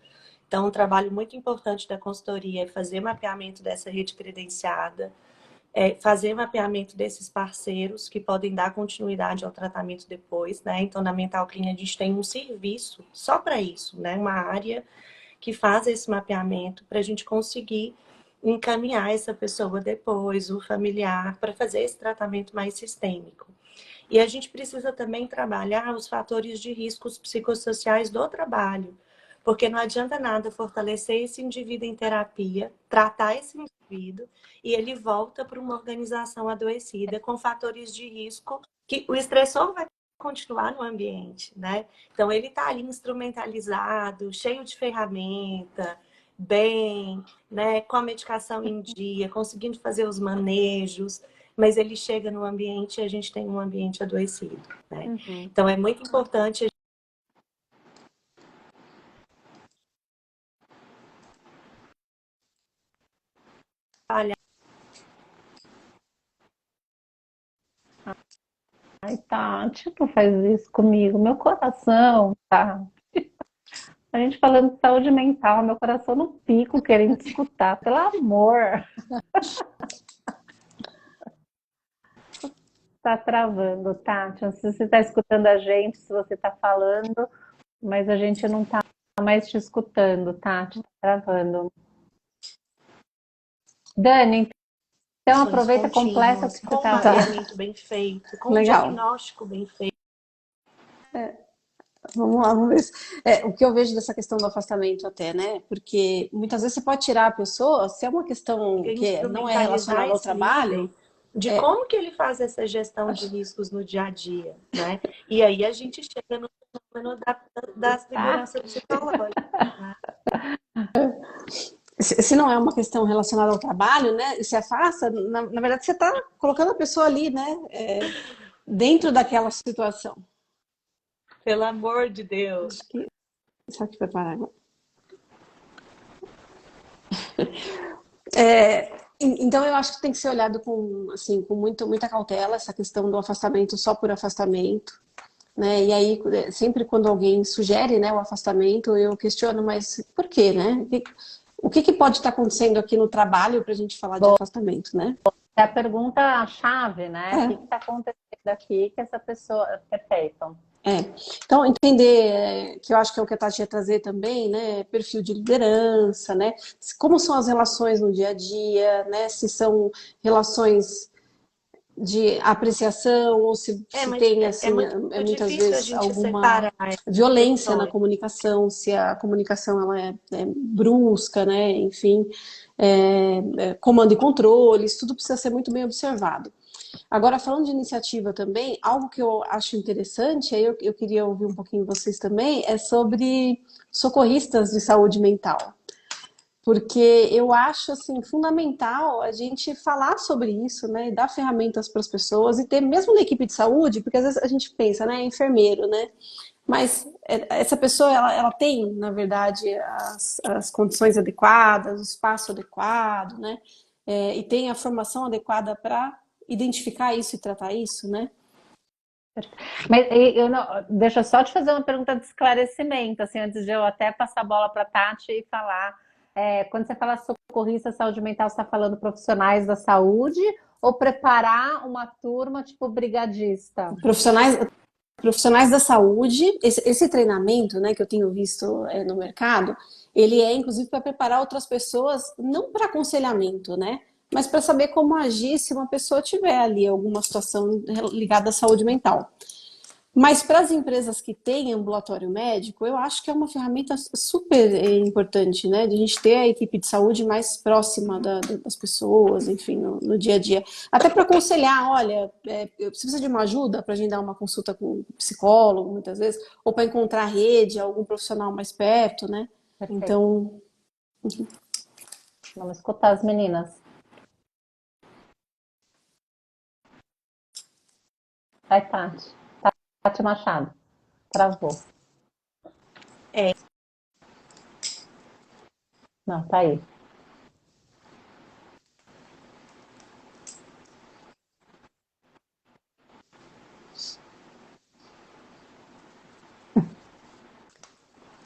Então, um trabalho muito importante da consultoria é fazer mapeamento dessa rede credenciada, fazer mapeamento desses parceiros que podem dar continuidade ao tratamento depois, né? Então, na Mental Clean, a gente tem um serviço só para isso, né? Uma área que faz esse mapeamento para a gente conseguir encaminhar essa pessoa depois, o familiar, para fazer esse tratamento mais sistêmico. E a gente precisa também trabalhar os fatores de riscos psicossociais do trabalho, porque não adianta nada fortalecer esse indivíduo em terapia, tratar esse indivíduo e ele volta para uma organização adoecida com fatores de risco que o estressor vai continuar no ambiente, né? Então ele está ali instrumentalizado, cheio de ferramenta, bem, né, com a medicação em dia, conseguindo fazer os manejos, mas ele chega no ambiente e a gente tem um ambiente adoecido, né? Uhum. Então é muito importante trabalhar. Ai, Tati, não faz isso comigo. Meu coração, tá? A gente falando de saúde mental, meu coração no pico querendo escutar, pelo amor. Tá travando, Tati. Não sei se você tá escutando a gente, se você tá falando, mas a gente não tá mais te escutando, Tati. Tá travando. Dani, então aproveita completa o que você com um tá. mapeamento bem feito, com um diagnóstico bem feito. Vamos lá, vamos ver. O que eu vejo dessa questão do afastamento até, né? Porque muitas vezes você pode tirar a pessoa, se é uma questão que não é relacionada ao trabalho. De como que ele faz essa gestão de riscos no dia a dia, né? E aí a gente chega no fenômeno da segurança psicológica. Né? Se não é uma questão relacionada ao trabalho, né? Se afasta, na verdade você está colocando a pessoa ali, né? Dentro daquela situação. Pelo amor de Deus. Acho que... Só aqui preparar agora. Então eu acho que tem que ser olhado com, assim, com muita cautela essa questão do afastamento só por afastamento, né? E aí sempre quando alguém sugere, né, o afastamento, eu questiono, mas por quê, né? O que pode estar acontecendo aqui no trabalho para a gente falar de afastamento, né? É a pergunta-chave, né? O que está acontecendo aqui que essa pessoa... Perfeito. Então, entender, que eu acho que é o que a Tati ia trazer também, né? Perfil de liderança, né? Como são as relações no dia a dia, né? Se são relações de apreciação, ou se Mas tem, é assim, muito muitas difícil a vezes gente alguma separar essas violência na questões. comunicação, se a comunicação ela é brusca, né? Enfim, comando e controle, isso tudo precisa ser muito bem observado. Agora, falando de iniciativa também, algo que eu acho interessante, aí eu queria ouvir um pouquinho vocês também, é sobre socorristas de saúde mental. Porque eu acho assim fundamental a gente falar sobre isso, né, e dar ferramentas para as pessoas e ter mesmo na equipe de saúde, porque às vezes a gente pensa, né, enfermeiro, né, mas essa pessoa ela tem, na verdade, as condições adequadas, o espaço adequado, né, e tem a formação adequada para identificar isso e tratar isso, né? Mas eu não, deixa eu só te fazer uma pergunta de esclarecimento, assim, antes de eu até passar a bola para a Tati e falar. Quando você fala socorrista, saúde mental, você está falando profissionais da saúde ou preparar uma turma tipo brigadista? Profissionais da saúde, esse treinamento, né, que eu tenho visto no mercado, ele é inclusive para preparar outras pessoas, não para aconselhamento, né, mas para saber como agir se uma pessoa tiver ali alguma situação ligada à saúde mental. Mas para as empresas que têm ambulatório médico, eu acho que é uma ferramenta super importante, né? De a gente ter a equipe de saúde mais próxima das pessoas, enfim, no dia a dia. Até para aconselhar, olha, você precisa de uma ajuda para agendar uma consulta com um psicólogo, muitas vezes, ou para encontrar rede, algum profissional mais perto, né? Perfeito. Então, Vamos escutar as meninas. Vai, Tati. Tati Machado. Travou. É. Não, tá aí.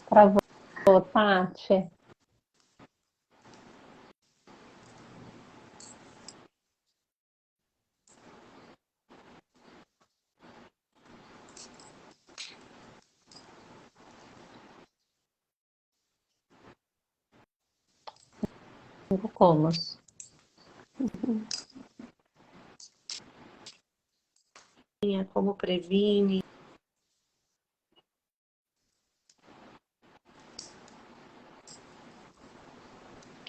Travou, Tati. Cinco comos. Como previne.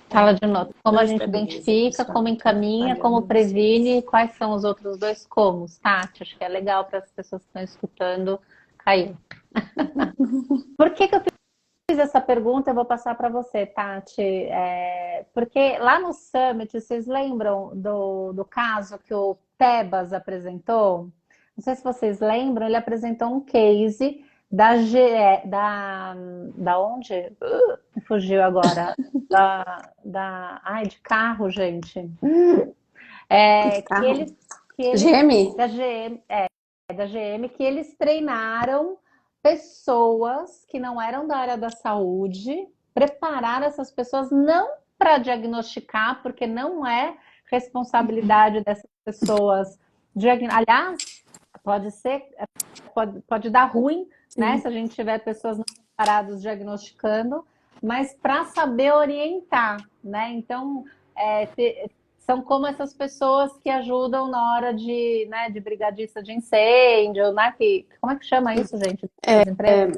Fala de novo. Como a Não gente estabiliza, identifica, pessoal. como Tá encaminha, como falhando vocês. previne, quais são os outros dois comos, Tati? Acho que é legal para as pessoas que estão escutando. Caiu. Por que eu fiz essa pergunta? Eu vou passar para você, Tati. Porque lá no Summit, vocês lembram do caso que o Tebas apresentou? Não sei se vocês lembram, ele apresentou um case da onde? Me fugiu agora. Ai, de carro, gente. Que carro. eles GM? da GM, que eles treinaram pessoas que não eram da área da saúde, prepararam essas pessoas não para diagnosticar, porque não é responsabilidade dessas pessoas. Aliás, pode dar ruim, né? Se a gente tiver pessoas não preparadas diagnosticando, mas para saber orientar, né? Então, são como essas pessoas que ajudam na hora de, né, de brigadista de incêndio, né? Como é que chama isso, gente? Das empresas?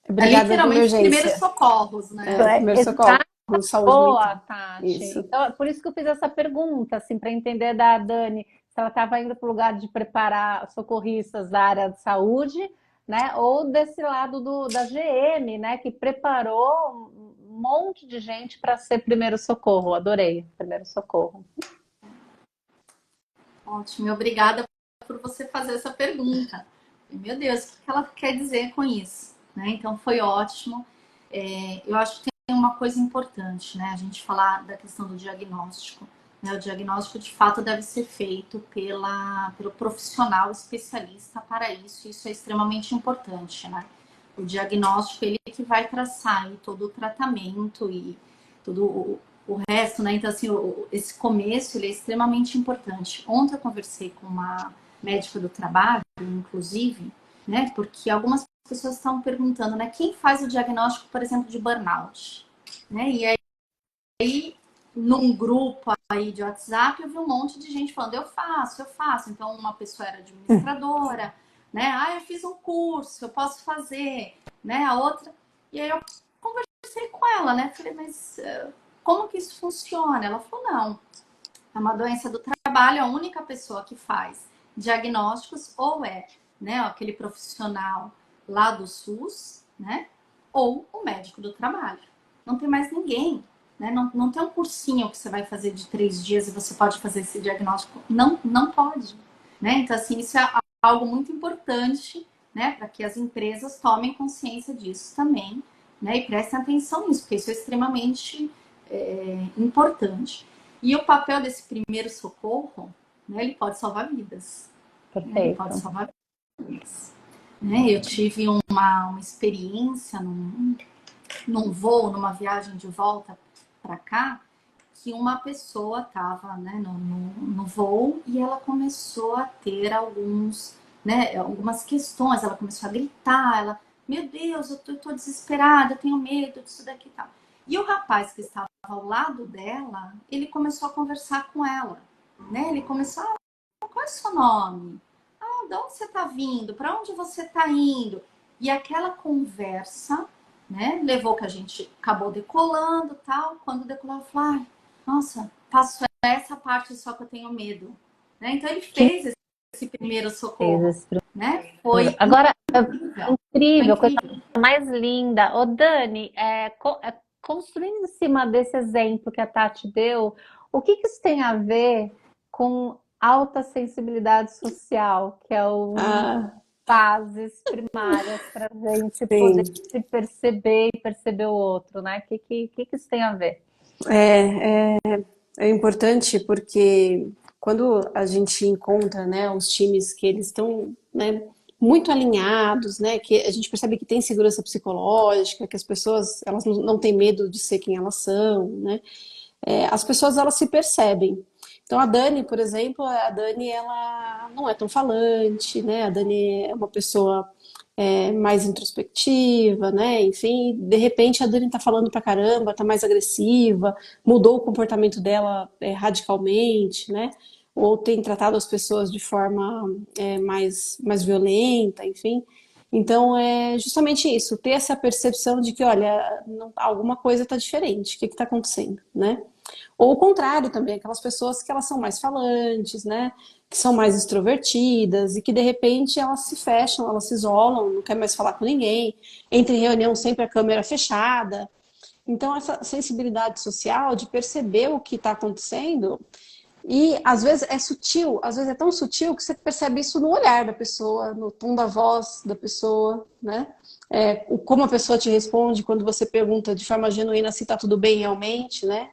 É Brigada de literalmente primeiros emergência. socorros, né? Primeiro socorro, Exato, saúde boa, mental. Tati. Isso. Então, por isso que eu fiz essa pergunta, assim, para entender da Dani se ela estava indo para o lugar de preparar socorristas da área de saúde, né? Ou desse lado da GM, né? Que preparou um monte de gente para ser primeiro socorro. Adorei, primeiro socorro. Ótimo, e obrigada por você fazer essa pergunta. Meu Deus, o que ela quer dizer com isso? Né? Então, foi ótimo. Eu acho que tem uma coisa importante, né? A gente falar da questão do diagnóstico. Né? O diagnóstico, de fato, deve ser feito pelo profissional especialista para isso. Isso é extremamente importante, né? O diagnóstico, ele é que vai traçar aí todo o tratamento e todo o resto, né? Então, assim, esse começo, ele é extremamente importante. Ontem eu conversei com uma médica do trabalho, inclusive, né? Porque algumas pessoas estão perguntando, né? Quem faz o diagnóstico, por exemplo, de burnout? Né? E aí num grupo aí de WhatsApp, eu vi um monte de gente falando, eu faço, eu faço. Então, uma pessoa era administradora, né? Ah, eu fiz um curso, eu posso fazer, né? A outra. E aí eu conversei com ela, né? Falei, mas como que isso funciona? Ela falou, não, é uma doença do trabalho, a única pessoa que faz diagnósticos ou é, né, aquele profissional lá do SUS, né? Ou o médico do trabalho. Não tem mais ninguém. Né? Não tem um cursinho que você vai fazer de 3 dias e você pode fazer esse diagnóstico. Não, não pode. Né? Então, assim, isso é algo muito importante, né? Para que as empresas tomem consciência disso também, né? E prestem atenção nisso, porque isso é extremamente importante. E o papel desse primeiro socorro, né? Ele pode salvar vidas. Né? Ele pode Perfeito. salvar vidas. Né? Eu tive uma experiência num voo, numa viagem de volta para cá, que uma pessoa estava, né, no voo e ela começou a ter algumas questões. Ela começou a gritar, meu Deus, eu tô desesperada, eu tenho medo disso daqui e tal. E o rapaz que estava ao lado dela, ele começou a conversar com ela, né? Ele começou, qual é o seu nome? Ah, de onde você está vindo? Para onde você está indo? E aquela conversa, né, levou que a gente acabou decolando, tal. Quando decolou, eu falei, ai, nossa, passou essa parte só que eu tenho medo. Né? Então ele fez esse primeiro socorro, né? Foi Agora, incrível. incrível, Foi coisa incrível. mais linda. Ô, Dani, construindo em cima desse exemplo que a Tati deu, o que que isso tem a ver com alta sensibilidade social, que é uma Ah, bases primárias para a gente poder sim. se perceber e perceber o outro, né? O que isso tem a ver? É importante porque quando a gente encontra, né, os times que eles estão, né, muito alinhados, né, que a gente percebe que tem segurança psicológica, que as pessoas elas não têm medo de ser quem elas são, né, as pessoas elas se percebem. Então a Dani, por exemplo, a Dani ela não é tão falante, né? A Dani é uma pessoa mais introspectiva, né? Enfim, de repente a Dani tá falando pra caramba, tá mais agressiva, mudou o comportamento dela radicalmente, né? Ou tem tratado as pessoas de forma mais violenta, enfim. Então é justamente isso, ter essa percepção de que, olha, alguma coisa está diferente, o que está acontecendo, né? Ou o contrário também, aquelas pessoas que elas são mais falantes, né? Que são mais extrovertidas e que de repente elas se fecham, elas se isolam, não quer mais falar com ninguém, entra em reunião sempre a câmera fechada. Então essa sensibilidade social de perceber o que está acontecendo e às vezes é sutil, às vezes é tão sutil que você percebe isso no olhar da pessoa, no tom da voz da pessoa, né? Como a pessoa te responde quando você pergunta de forma genuína se está tudo bem realmente, né?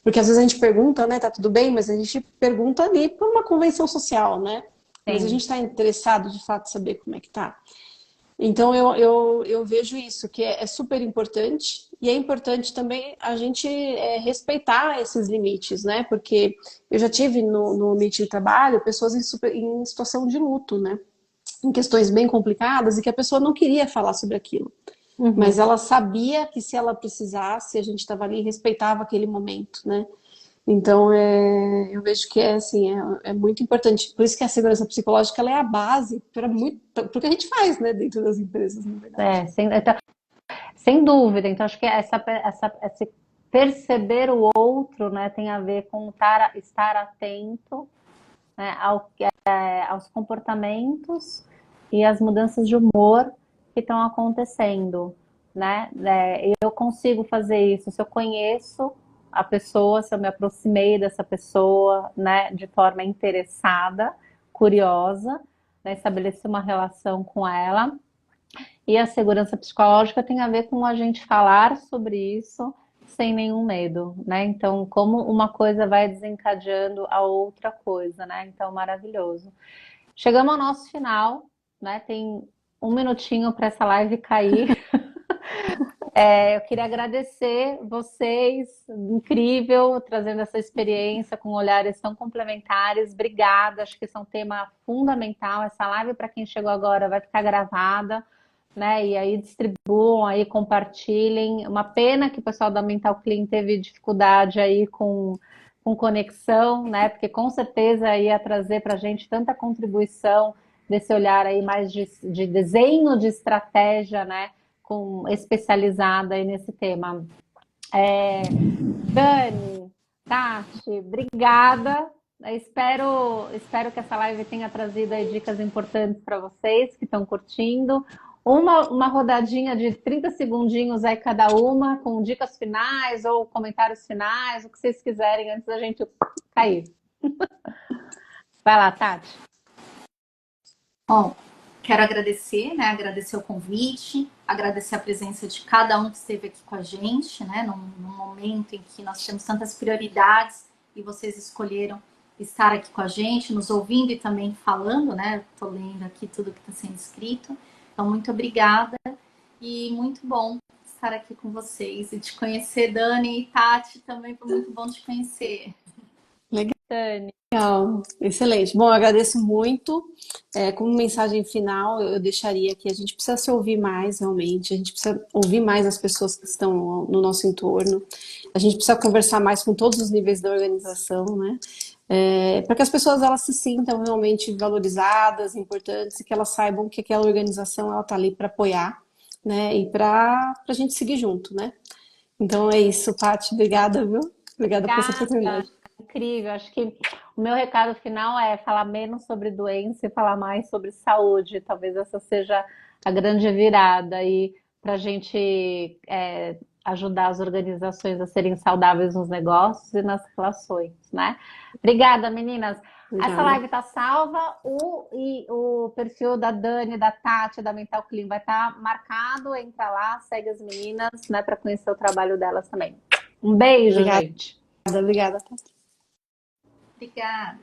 Porque às vezes a gente pergunta, né, tá tudo bem, mas a gente pergunta ali por uma convenção social, né? Mas a Sim. gente está interessado de fato saber como é que tá. Então eu vejo isso, que é super importante, e é importante também a gente respeitar esses limites, né? Porque eu já tive no ambiente de trabalho pessoas em situação de luto, né? Em questões bem complicadas e que a pessoa não queria falar sobre aquilo. Mas Uhum. ela sabia que se ela precisasse, a gente estava ali e respeitava aquele momento, né? Então, eu vejo que assim, é muito importante. Por isso que a segurança psicológica ela é a base para muito, porque a gente faz, né, dentro das empresas, na verdade. Sem dúvida. Então, acho que esse perceber o outro, né, tem a ver com estar atento, né, aos comportamentos e às mudanças de humor que estão acontecendo, né? Eu consigo fazer isso se eu conheço a pessoa, se eu me aproximei dessa pessoa, né, de forma interessada, curiosa, né, estabeleci uma relação com ela. E a segurança psicológica tem a ver com a gente falar sobre isso sem nenhum medo, né? Então, como uma coisa vai desencadeando a outra coisa, né? Então, maravilhoso. Chegamos ao nosso final, né? Tem um minutinho para essa live cair. Eu queria agradecer vocês, incrível, trazendo essa experiência com olhares tão complementares. Obrigada, acho que esse é um tema fundamental. Essa live, para quem chegou agora, vai ficar gravada né? E aí distribuam, aí compartilhem. Uma pena que o pessoal da Mental Clean teve dificuldade aí com conexão, né? Porque com certeza ia trazer para a gente tanta contribuição desse olhar aí mais de desenho de estratégia, né? Especializada aí nesse tema. Dani, Tati, obrigada. Espero que essa live tenha trazido aí dicas importantes para vocês que estão curtindo. Uma rodadinha de 30 segundinhos aí cada uma, com dicas finais ou comentários finais, o que vocês quiserem antes da gente cair. Vai lá, Tati. Bom, quero agradecer, né? Agradecer o convite, agradecer a presença de cada um que esteve aqui com a gente, né? Num momento em que nós temos tantas prioridades e vocês escolheram estar aqui com a gente, nos ouvindo e também falando, né? Estou lendo aqui tudo que está sendo escrito. Então, muito obrigada e muito bom estar aqui com vocês e te conhecer, Dani e Tati, também foi muito bom te conhecer. Dani. Legal, excelente. Bom, eu agradeço muito. Como mensagem final, eu deixaria que a gente precisa se ouvir mais, realmente. A gente precisa ouvir mais as pessoas que estão no nosso entorno. A gente precisa conversar mais com todos os níveis da organização, né? Para que as pessoas elas se sintam realmente valorizadas, importantes e que elas saibam que aquela organização ela está ali para apoiar, né? E para a gente seguir junto, né? Então é isso, Paty. Obrigada, viu? Obrigada por essa oportunidade. Incrível. Acho que o meu recado final é falar menos sobre doença e falar mais sobre saúde. Talvez essa seja a grande virada aí para a gente ajudar as organizações a serem saudáveis nos negócios e nas relações, né? Obrigada, meninas. Obrigada. Essa live está salva. O perfil da Dani, da Tati, da Mental Clean vai estar marcado. Entra lá, segue as meninas, né, para conhecer o trabalho delas também. Um beijo, Obrigada. gente. Obrigada. Obrigada.